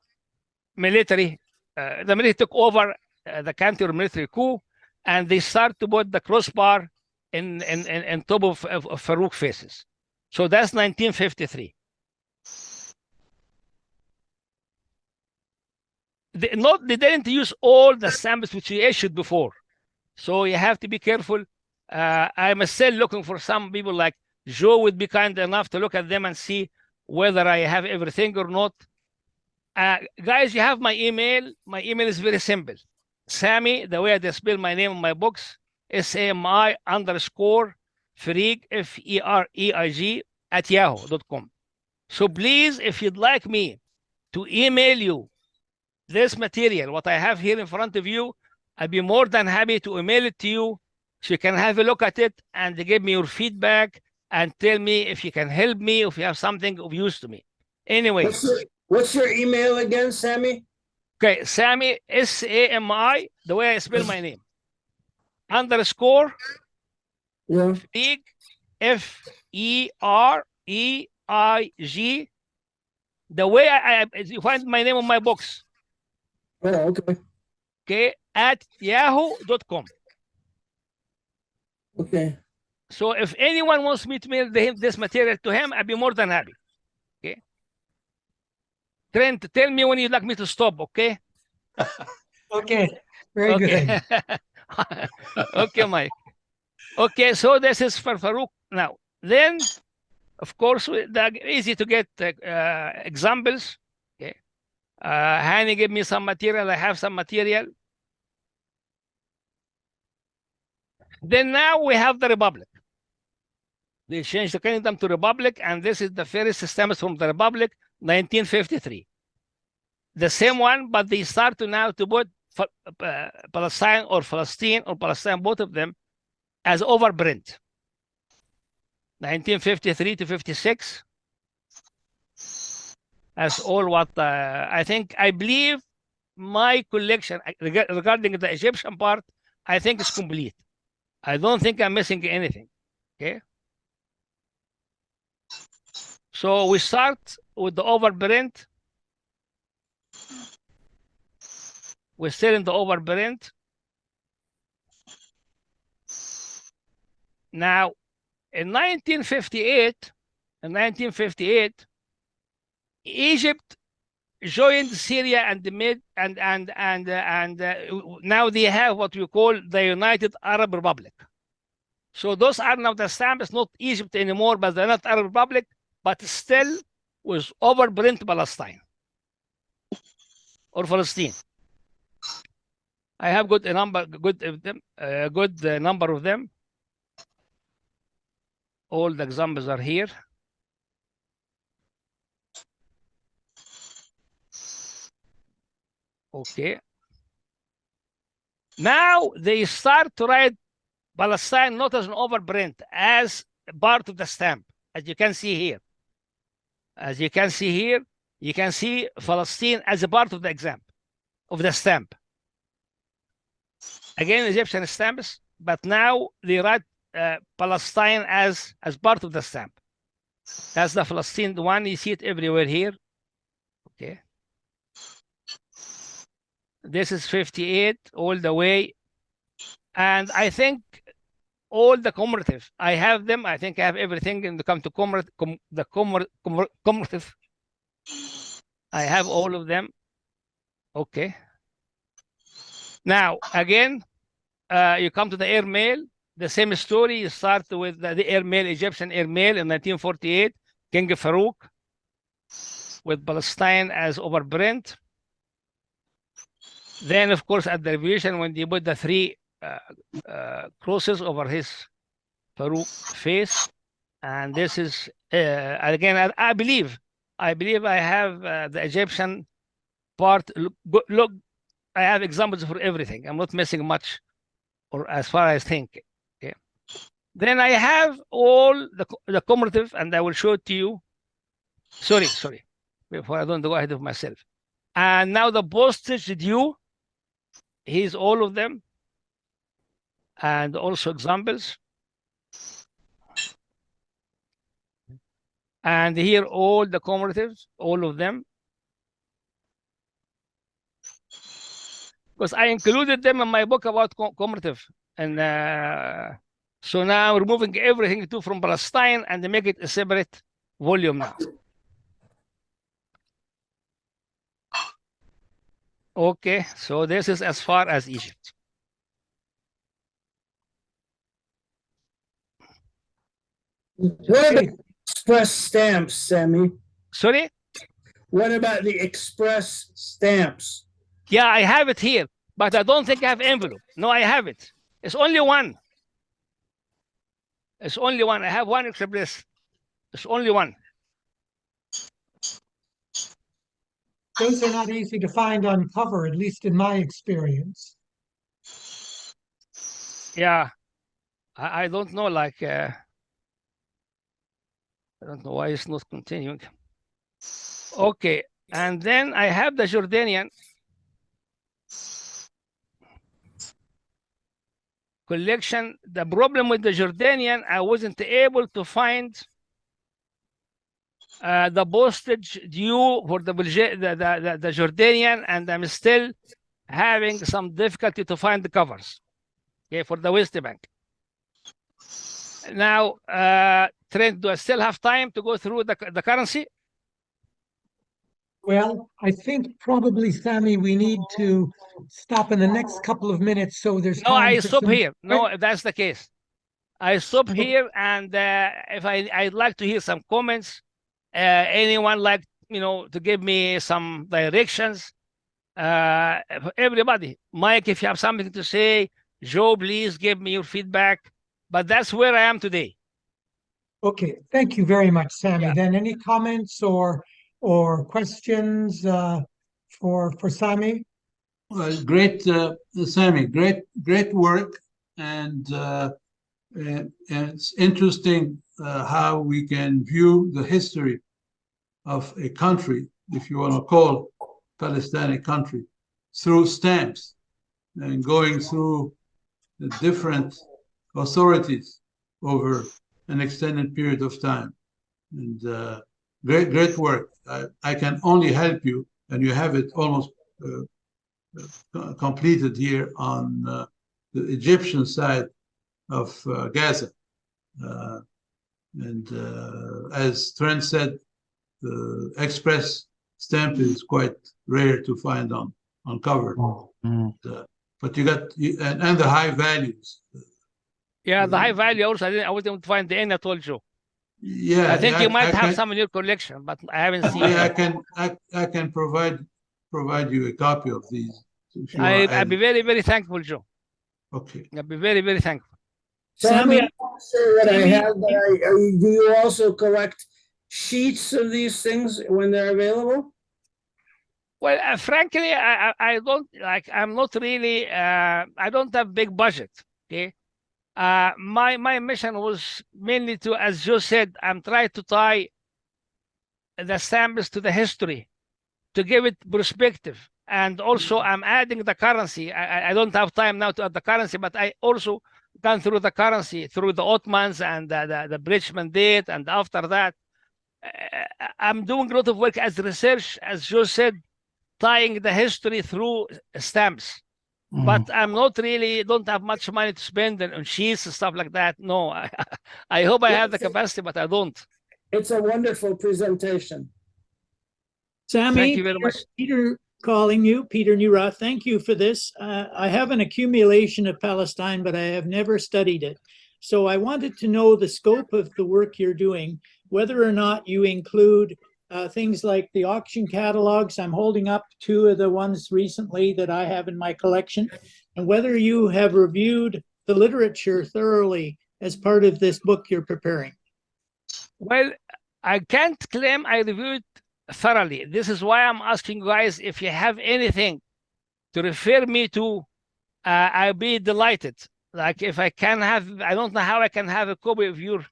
military. The military took over the counter military coup, and they start to put the crossbar in top of Farouk faces. So that's 1953. They didn't use all the stamps which we issued before. So you have to be careful. I'm still looking for some people like Joe would be kind enough to look at them and see whether I have everything or not. Guys, you have my email. My email is very simple. Sammy, the way I spell my name in my books, SAMI_Fereig, FEREIG @yahoo.com. So please, if you'd like me to email you this material, what I have here in front of you, I'd be more than happy to email it to you so you can have a look at it and give me your feedback and tell me if you can help me, if you have something of use to me. Anyway. What's your email again, Sammy? Okay, Sammy, SAMI, the way I spell my name, _ Yeah. Fereig, FEREIG, the way you find my name on my books. Oh, okay. Okay, @yahoo.com. Okay. So if anyone wants me to mail this material to him, I'd be more than happy. Okay. Trent, tell me when you'd like me to stop, okay? Okay, very good. Okay, Mike. Okay, so this is for Farouk now. Then, of course, easy to get examples. Okay. Hani gave me some material. I have some material. Then now we have the Republic. They changed the kingdom to Republic, and this is the first system from the Republic, 1953. The same one, but they start to now to put Palestine or Palestine or Palestine, both of them, as overprint. 1953 to 56. That's all what I believe my collection regarding the Egyptian part, I think is complete. I don't think I'm missing anything. Okay. So we start with the overprint. We're still in the overprint. Now, in 1958, Egypt joined Syria and now they have what we call the United Arab Republic. So those are now the stamps, not Egypt anymore, but the United Arab Republic, but still was overprint Palestine or Palestine. I have got a number, good number of them. All the examples are here. Okay. Now they start to write Palestine not as an overprint, as part of the stamp, as you can see here. As you can see here, you can see Palestine as a part of the exam, of the stamp. Again, Egyptian stamps, but now they write Palestine as part of the stamp. That's the Palestine one. You see it everywhere here. Okay. This is 58 all the way. And I think all the commemorative, I have them. I think I have everything in the commemorative. I have all of them. Okay. Now, again, you come to the airmail. The same story. You start with the airmail, Egyptian airmail in 1948, King Farouk, with Palestine as overprint. Then, of course, at the revolution, when they put the three crosses over his Farouk face. And this is, again, I believe I have the Egyptian part. Look, I have examples for everything. I'm not missing much, or as far as I think. Okay. Then I have all the cumulative, and I will show it to you. Sorry, before I don't go ahead of myself. And now the postage due, here's all of them, and also examples. And here all the cumulatives, all of them. Because I included them in my book about cumulative. And so now I'm removing everything too from Palestine and make it a separate volume now. Okay, so this is as far as Egypt. What about express stamps, Sammy? Sorry? What about the express stamps? Yeah, I have it here, but I don't think I have envelope. No, I have it. It's only one. It's only one. I have one express. It's only one. Those are not easy to find on cover, at least in my experience. Yeah, I don't know, like, I don't know why it's not continuing. Okay, and then I have the Jordanian collection. The problem with the Jordanian, I wasn't able to find the postage due for the Jordanian, and I'm still having some difficulty to find the covers. Okay, for the West Bank. Now, Trent, do I still have time to go through the currency? Well, I think probably, Sammy, we need to stop in the next couple of minutes so there's No, time I for stop some here. No, if that's the case. I stop here, and if I'd like to hear some comments. Anyone like, to give me some directions? Everybody. Mike, if you have something to say, Joe, please give me your feedback. But that's where I am today. Okay, thank you very much, Sammy. Yeah. Then any comments or questions for Sammy? Well, great, Sammy, great work, and it's interesting how we can view the history of a country, if you want to call Palestine a country, through stamps and going through the different authorities over an extended period of time. And great work. I can only help you, and you have it almost completed here on the Egyptian side of Gaza. And as Trent said, the express stamp is quite rare to find on cover. But you got and the high values. Yeah, the high value also. I wasn't able to find the end. I told you. Yeah, I think you might have can, some in your collection, but I haven't seen. I can provide you a copy of these. I'd be very, very thankful, Joe. Okay. I'd be very, very thankful. Sammy, Sammy, I'm not sure what I Sammy, have, but do you also collect sheets of these things when they're available? Well, frankly, I don't like. I'm not really. I don't have big budget. Okay. My mission was mainly to, as Joe said, I'm trying to tie the stamps to the history, to give it perspective. And also, I'm adding the currency. I don't have time now to add the currency, but I also gone through the currency, through the Ottomans and the British Mandate. And after that, I'm doing a lot of work as research, as Joe said, tying the history through stamps. But I'm not really, don't have much money to spend on sheets and stuff like that. No, I hope I have the capacity, but I don't. It's a wonderful presentation. Sammy, Thank you very much. Peter calling you, Peter Newroth. Thank you for this. I have an accumulation of Palestine, but I have never studied it. So I wanted to know the scope of the work you're doing, whether or not you include things like the auction catalogs. I'm holding up two of the ones recently that I have in my collection, and whether you have reviewed the literature thoroughly as part of this book you're preparing? Well, I can't claim I reviewed thoroughly. This is why I'm asking you guys if you have anything to refer me to. I'll be delighted. Like if I can have, I don't know how I can have a copy of your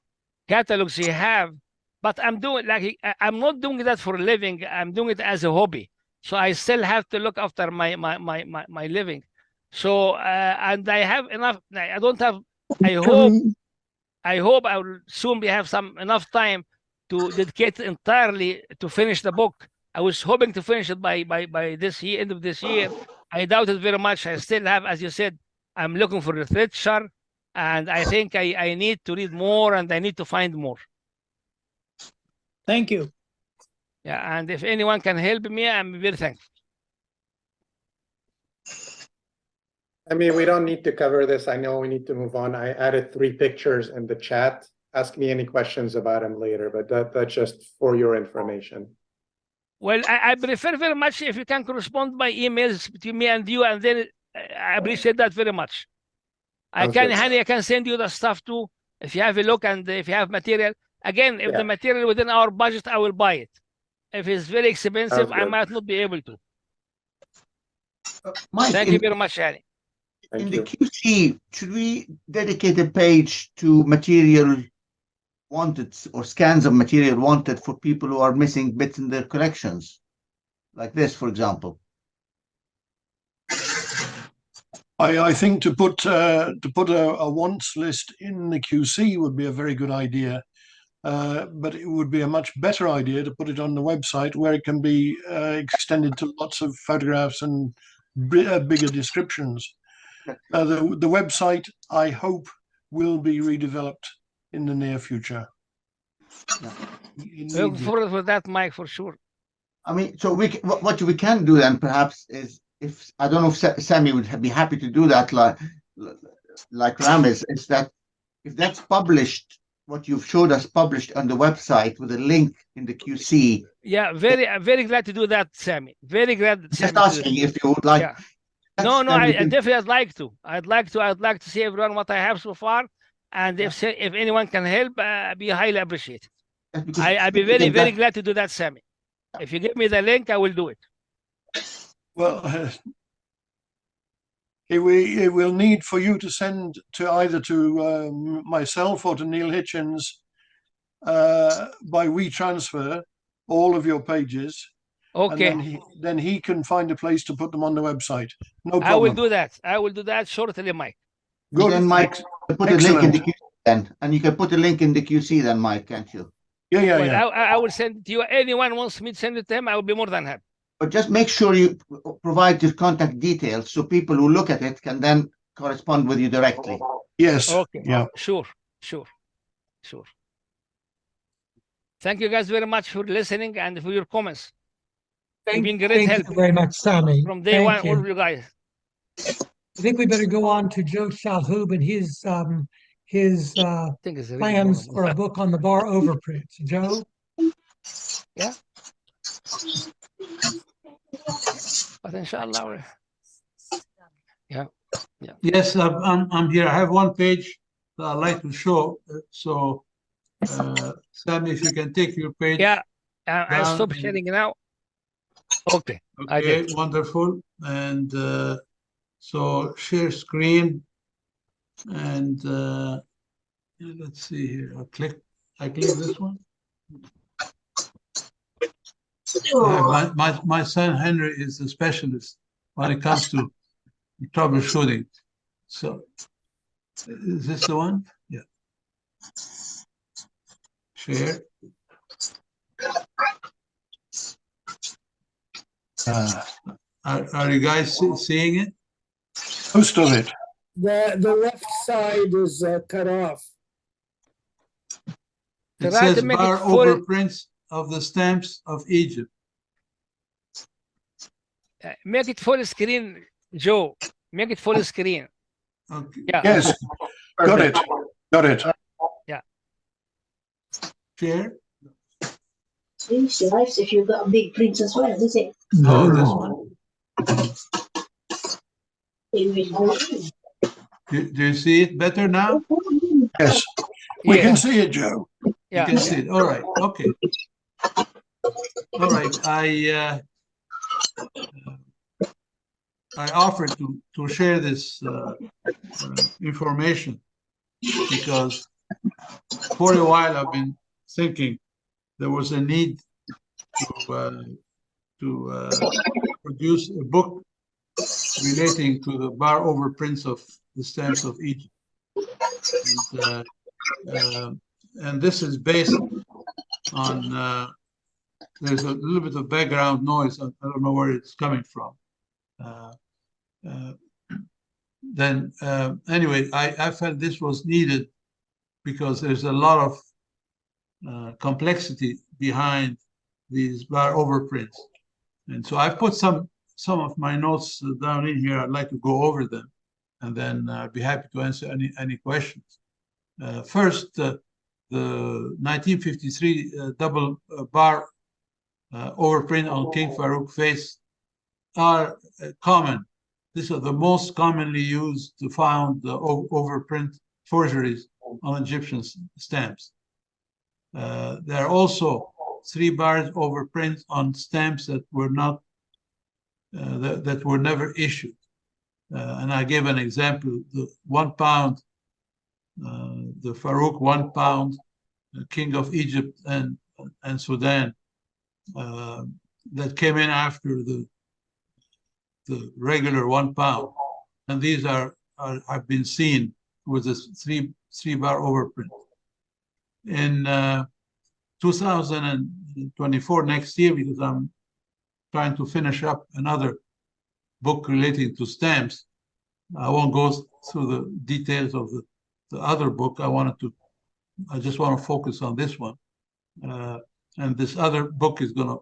catalogs you have, but I'm doing like I'm not doing that for a living. I'm doing it as a hobby. So I still have to look after my living. So and I have enough. I don't have. I hope I will soon have enough time to dedicate entirely to finish the book. I was hoping to finish it by this year, end of this year. I doubt it very much. I still have, as you said, I'm looking for literature, and I think I need to read more and I need to find more. Thank you. Yeah, and if anyone can help me, I'm very thankful. I mean, we don't need to cover this. I know we need to move on. I added 3 pictures in the chat. Ask me any questions about them later, but that's just for your information. Well, I prefer very much if you can correspond by emails between me and you, and then I appreciate that very much. Hani, I can send you the stuff too if you have a look and if you have material. Again, if the material within our budget, I will buy it. If it's very expensive, I might not be able to. Mike, Thank you very much, Hani. In the QC, should we dedicate a page to material wanted or scans of material wanted for people who are missing bits in their collections, like this, for example? I think to put a wants list in the QC would be a very good idea, but it would be a much better idea to put it on the website where it can be extended to lots of photographs and bigger descriptions. The website, I hope, will be redeveloped in the near future. Look forward for that, Mike, for sure. I mean, so what we can do then perhaps is, if I don't know if Sammy would be happy to do that, like Ramis, is that if that's published, what you've showed us published on the website with a link in the QC. Yeah, very glad to do that, Sammy. Very glad. Just asking if you would like. Yeah. No, I definitely I'd like to see everyone what I have so far, and if anyone can help, be highly appreciated. I'd be very glad to do that, Sammy. If you give me the link, I will do it. Well, it will need for you to send to either to myself or to Neil Hitchens by WeTransfer all of your pages. Okay. And then he can find a place to put them on the website. No problem. I will do that. I will do that shortly, Mike. Good. Then Mike, put a link in the QC then, and you can put a link in the QC then, Mike, can't you? Yeah. I will send it to you. Anyone wants me to send it to them, I will be more than happy. But just make sure you provide your contact details so people who look at it can then correspond with you directly. Yes. Okay. Yeah. Sure. Thank you guys very much for listening and for your comments. You've been great help. Thank you very much, Sammy. From day one, all of you guys. I think we better go on to Joe Shalhoub and his plans for a book on the bar overprints. Joe? Yeah. But inshallah, yeah. Yes, I'm here. I have one page that I'd like to show. So, Sammy, if you can take your page. Yeah, I stop sharing now. Okay. Okay, wonderful. And so share screen, and let's see here. I click this one. My son Henry is a specialist when it comes to troubleshooting. So is this the one? Yeah. Share. Are you guys seeing it? Most of it. The left side is cut off. It says bar overprints of the stamps of Egypt. Make it full screen, Joe. Make it full screen. Okay. Yeah. Yes. Got it. Yeah. Share. It's nice if you've got big prints as well, is it? No, this one. Do you see it better now? Yes, we Yeah. can see it, Joe. You Yeah. can see it. All right. Okay. All right. I offered to share this information because for a while I've been thinking there was a need to produce a book relating to the bar overprints of the stamps of Egypt. And this is based on, there's a little bit of background noise. I don't know where it's coming from. Anyway, I felt this was needed because there's a lot of complexity behind these bar overprints. And so I've put some of my notes down in here. I'd like to go over them, and then I'd be happy to answer any questions. First, the 1953 double bar overprint on King Farouk face are common. These are the most commonly used to found overprint forgeries on Egyptian stamps. There are also 3 bars overprint on stamps that were not that were never issued. And I gave an example: the 1 pound, the Farouk 1 pound, King of Egypt and Sudan, that came in after the regular 1 pound, and these have been seen with this 3 bar overprint. In 2024, next year, because I'm trying to finish up another book relating to stamps, I won't go through the details of the other book. I just want to focus on this one. And this other book is going to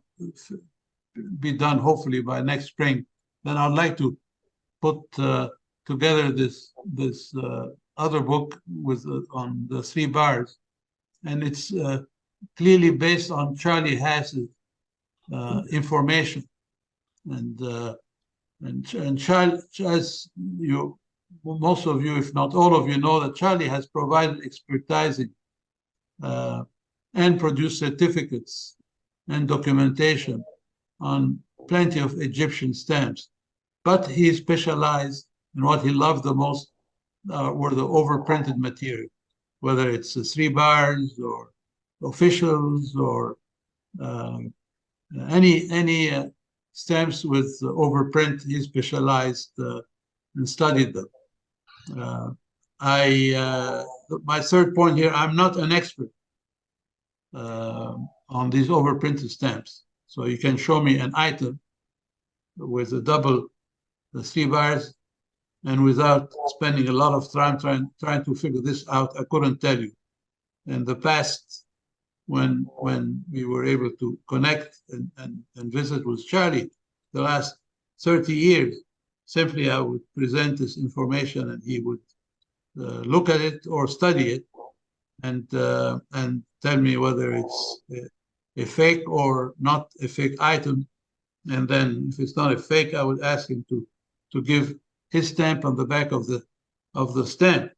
be done hopefully by next spring. Then I'd like to put together this other book with on the 3 bars, and it's clearly based on Charlie Hass's information, and Charlie, as most of you, if not all of you, know that Charlie has provided expertising and produced certificates and documentation on plenty of Egyptian stamps. But he specialized in what he loved the most were the overprinted material, whether it's the 3 bars or officials or any stamps with overprint. He specialized and studied them. My third point here: I'm not an expert on these overprinted stamps. So you can show me an item with the 3 bars, and without spending a lot of time trying to figure this out, I couldn't tell you. In the past, when we were able to connect and visit with Charlie, the last 30 years, simply I would present this information and he would look at it or study it and tell me whether it's a fake or not a fake item. And then if it's not a fake, I would ask him to give his stamp on the back of the stamp.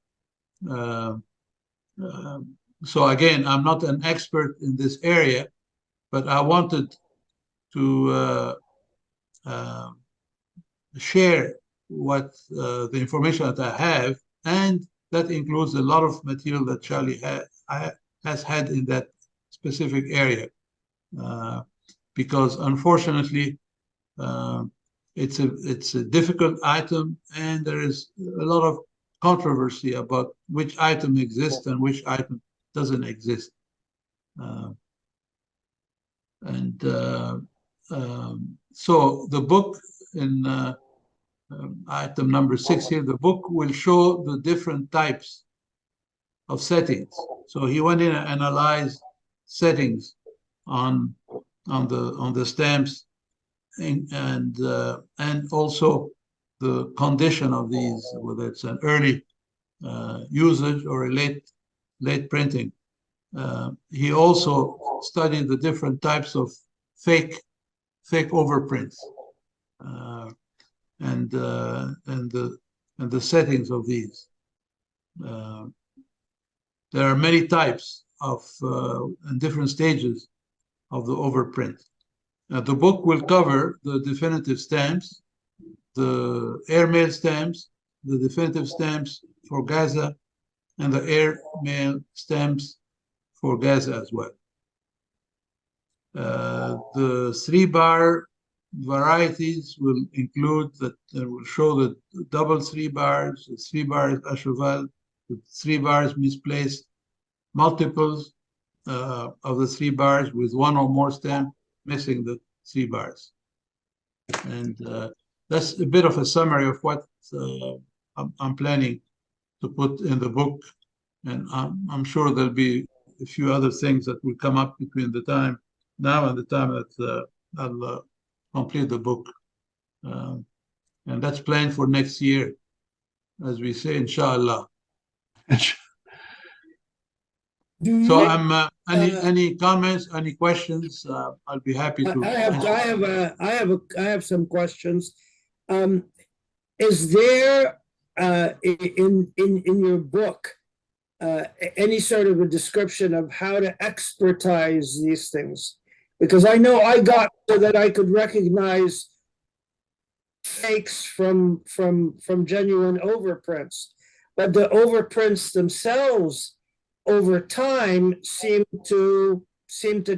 So again, I'm not an expert in this area, but I wanted to share what the information that I have, and that includes a lot of material that Charlie has had in that specific area, because unfortunately it's a difficult item, and there is a lot of controversy about which item exists and which item doesn't exist. So the book in item number 6 here, the book will show the different types of settings. So he went in and analyzed settings on the stamps, and also the condition of these, whether it's an early usage or a late printing. He also studied the different types of fake overprints and the settings of these. there are many types of and different stages of the overprint. The book will cover the definitive stamps, the airmail stamps, the definitive stamps for Gaza, and the airmail stamps for Gaza as well. The 3-bar varieties will include that will show the double 3 bars, the 3 bars acheval, the 3 bars misplaced, multiples of the 3 bars with one or more stamp missing the 3 bars. And that's a bit of a summary of what I'm planning to put in the book. And I'm sure there'll be a few other things that will come up between the time now and the time that I'll complete the book. And that's planned for next year, as we say, inshallah. So I'm any comments, any questions? I'll be happy to. I have some questions. Is there in your book any sort of a description of how to expertise these things? Because I know I got so that I could recognize fakes from genuine overprints, but the overprints themselves over time seem to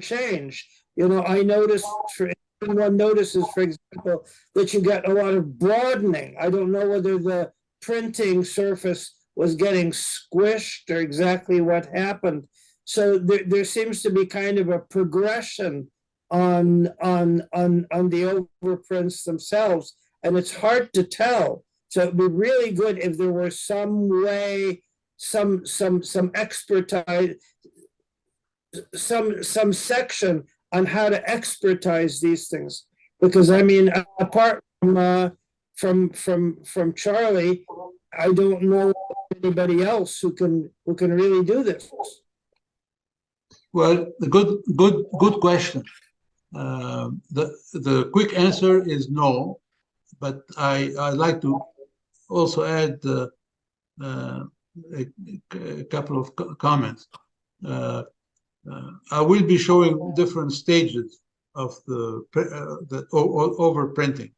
change. You know, I noticed, for everyone notices, for example, that you get a lot of broadening. I don't know whether the printing surface was getting squished or exactly what happened. So there seems to be kind of a progression on the overprints themselves, and it's hard to tell. So it'd be really good if there were some way, some expertise, some section on how to expertise these things. Because I mean, apart from Charlie, I don't know anybody else who can really do this. Well, a good question. The quick answer is no, but I'd like to also add a couple of comments. I will be showing different stages of the overprinting,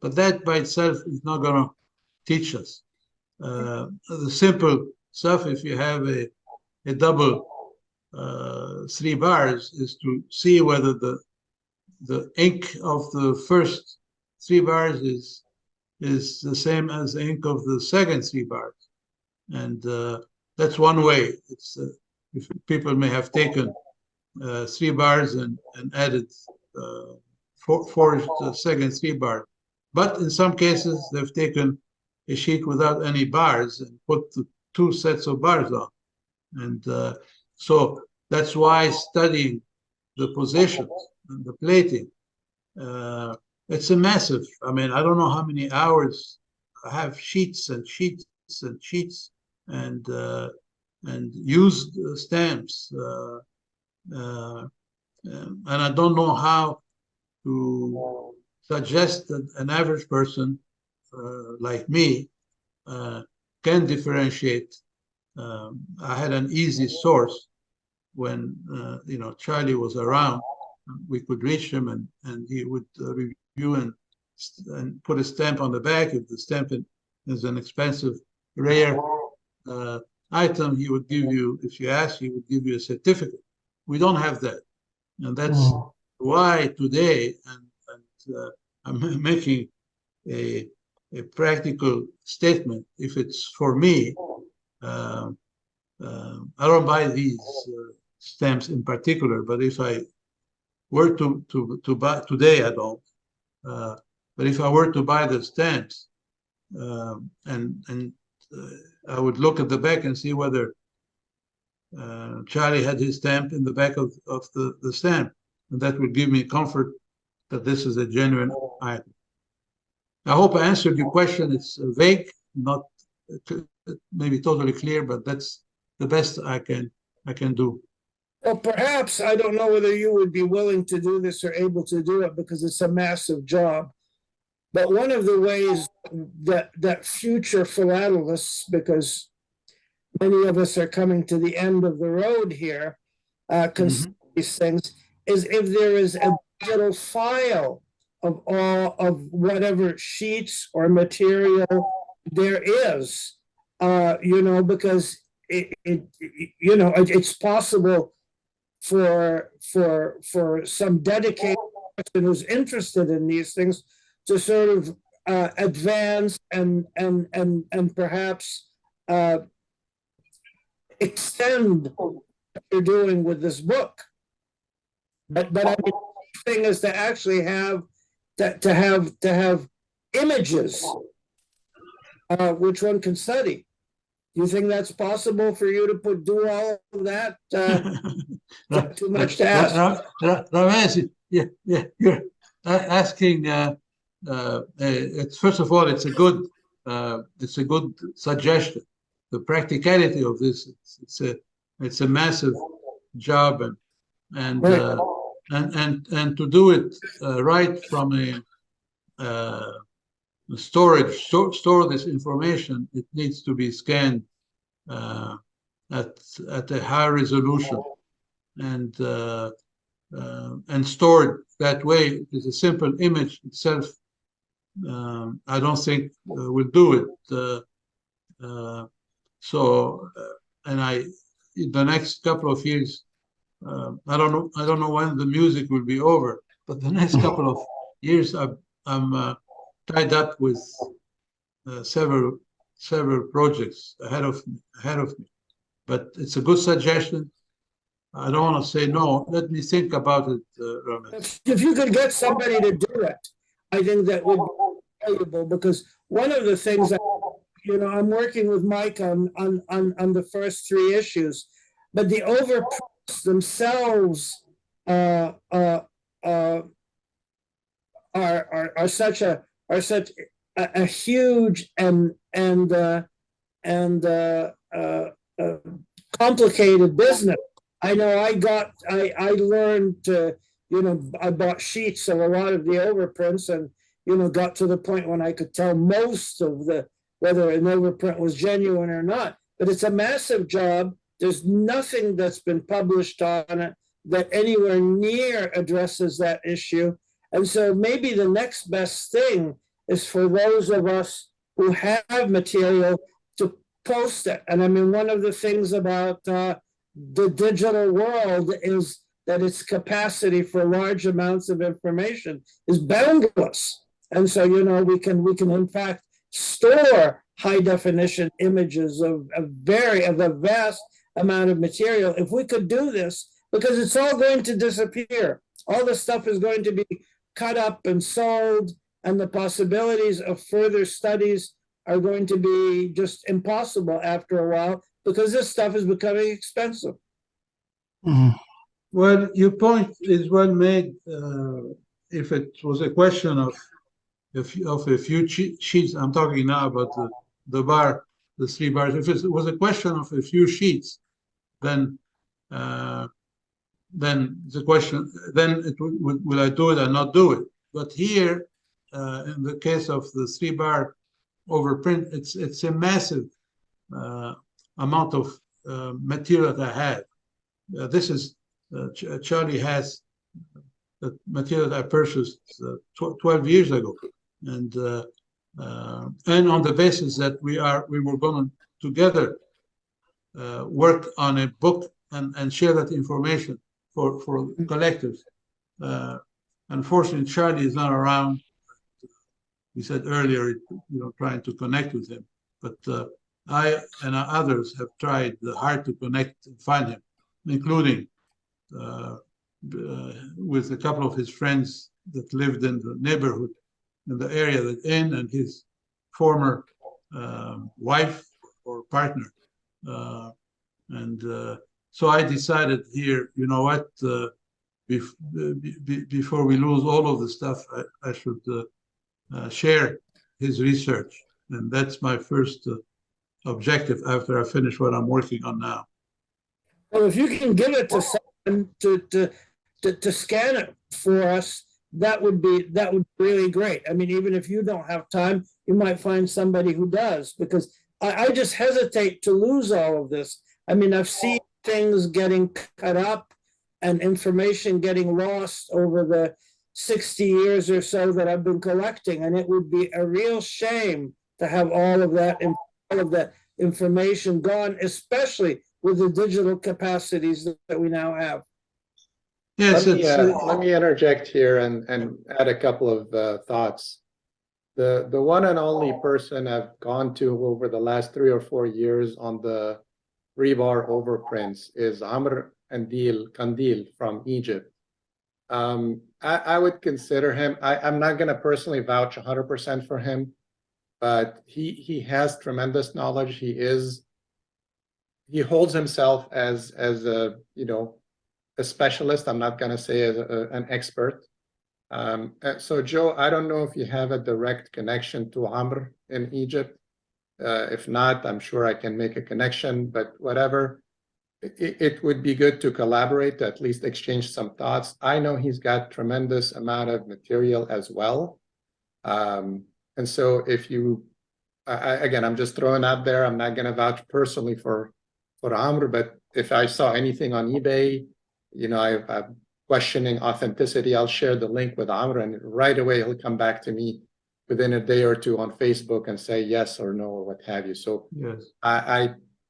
but that by itself is not going to teach us. The simple stuff, if you have a double 3 bars, is to see whether the ink of the first 3 bars is the same as the ink of the second 3 bars. And that's one way. It's if people may have taken 3 bars and added forged the second 3 bar. But in some cases, they've taken a sheet without any bars and put the 2 sets of bars on. And so that's why studying the positions and the plating, it's a massive, I mean, I don't know how many hours I have sheets and sheets and sheets and used stamps. And I don't know how to suggest that an average person like me can differentiate. I had an easy source when Charlie was around. We could reach him, and he would review and put a stamp on the back. If the stamp is an expensive, rare item, he would give you, if you ask, he would give you a certificate. We don't have that, and that's why today, and I'm making a practical statement. If it's for me, I don't buy these stamps in particular, but if I were to buy today, I don't. But if I were to buy the stamps, and I would look at the back and see whether Charlie had his stamp in the back of the stamp, and that would give me comfort that this is a genuine item. I hope I answered your question. It's vague, not maybe totally clear, but that's the best I can do. Well, perhaps, I don't know whether you would be willing to do this or able to do it because it's a massive job. But one of the ways that future philatelists, because many of us are coming to the end of the road here, concerning these things, is if there is a digital file of all of whatever sheets or material there is, because it's possible for some dedicated person who's interested in these things to sort of advance and perhaps extend what you're doing with this book. But I mean, the thing is to actually have to have images which one can study. Do you think that's possible for you to do all of that? Too much to ask. Ramesh, yeah, you're asking. It's first of all, it's a good suggestion. The practicality of this, it's a massive job, and to do it right from a storage, store this information, it needs to be scanned at a high resolution and stored that way. It's a simple image itself. I don't think will do it. In the next couple of years, I don't know when the music will be over, but the next couple of years, I'm tied up with several projects ahead of me. But it's a good suggestion. I don't want to say no. Let me think about it, Ramesh. If you could get somebody to do it, I think that would be valuable, because one of the things that, I'm working with Mike on the first 3 issues, but the overprints themselves are such a huge and complicated business. I know I learned to, I bought sheets of a lot of the overprints and, got to the point when I could tell most of whether an overprint was genuine or not. But it's a massive job. There's nothing that's been published on it that anywhere near addresses that issue. And so maybe the next best thing is for those of us who have material to post it. And I mean, one of the things about the digital world is that its capacity for large amounts of information is boundless. And so, we can in fact store high definition images of a vast amount of material. If we could do this, because it's all going to disappear. All the stuff is going to be cut up and sold, and the possibilities of further studies are going to be just impossible after a while, because this stuff is becoming expensive. Well, your point is well made. If it was a question of a few sheets, I'm talking now about the 3 bars. If it was a question of a few sheets, then the question, then will I do it or not do it? But here, in the case of the 3-bar overprint, it's a massive amount of material that I have. This is Charlie has the material that I purchased 12 years ago, and on the basis that we were going to together work on a book and share that information for collectors. Unfortunately, Charlie is not around. We said earlier, trying to connect with him, but I and others have tried hard to connect and find him, including with a couple of his friends that lived in the neighborhood, in the area that and his former wife or partner. So I decided here, what, before we lose all of the stuff, I should share his research. And that's my first objective after I finish what I'm working on now. Well, if you can give it to someone to scan it for us, that would be really great. I mean, even if you don't have time, you might find somebody who does, because I just hesitate to lose all of this. I mean, I've seen things getting cut up and information getting lost over the 60 years or so that I've been collecting, and it would be a real shame to have all of that information gone, especially with the digital capacities that we now have. Yes, Let me interject here and add a couple of thoughts. The one and only person I've gone to over the last 3 or 4 years on the rebar overprints is Amr Kandil from Egypt. I would consider him, I'm not going to personally vouch 100% for him, but he has tremendous knowledge. He holds himself as a, a specialist. I'm not going to say as an expert. So Joe, I don't know if you have a direct connection to Amr in Egypt. If not, I'm sure I can make a connection, but whatever. It would be good to collaborate, to at least exchange some thoughts. I know he's got tremendous amount of material as well. And so if you, again, I'm just throwing out there, I'm not going to vouch personally for Amr, but if I saw anything on eBay, I'm questioning authenticity, I'll share the link with Amr, and right away he'll come back to me within a day or two on Facebook and say yes or no or what have you. So yes.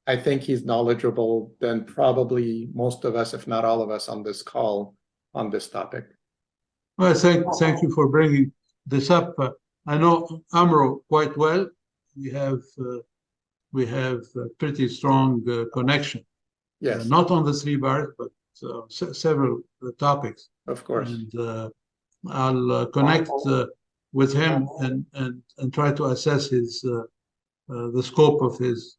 I think he's knowledgeable than probably most of us, if not all of us on this call on this topic. Well, thank you for bringing this up. I know Amro quite well. We have a pretty strong connection. Yes. Not on the 3 bars, but several topics. Of course. And I'll connect with him and try to assess the scope of his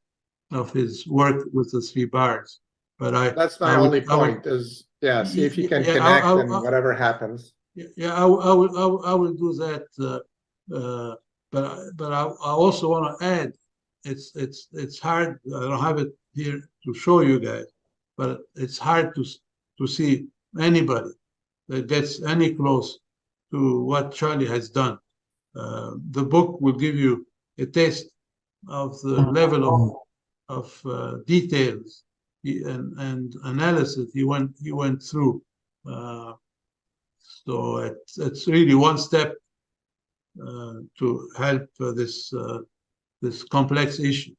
work with the 3 bars. But that's my only point is, see if you can connect and whatever happens. Yeah, I will do that. But I also want to add, it's hard. I don't have it here to show you guys, but it's hard to see anybody that gets any close to what Charlie has done. The book will give you a taste of the level of details and analysis he went through. So it's really one step to help this complex issue.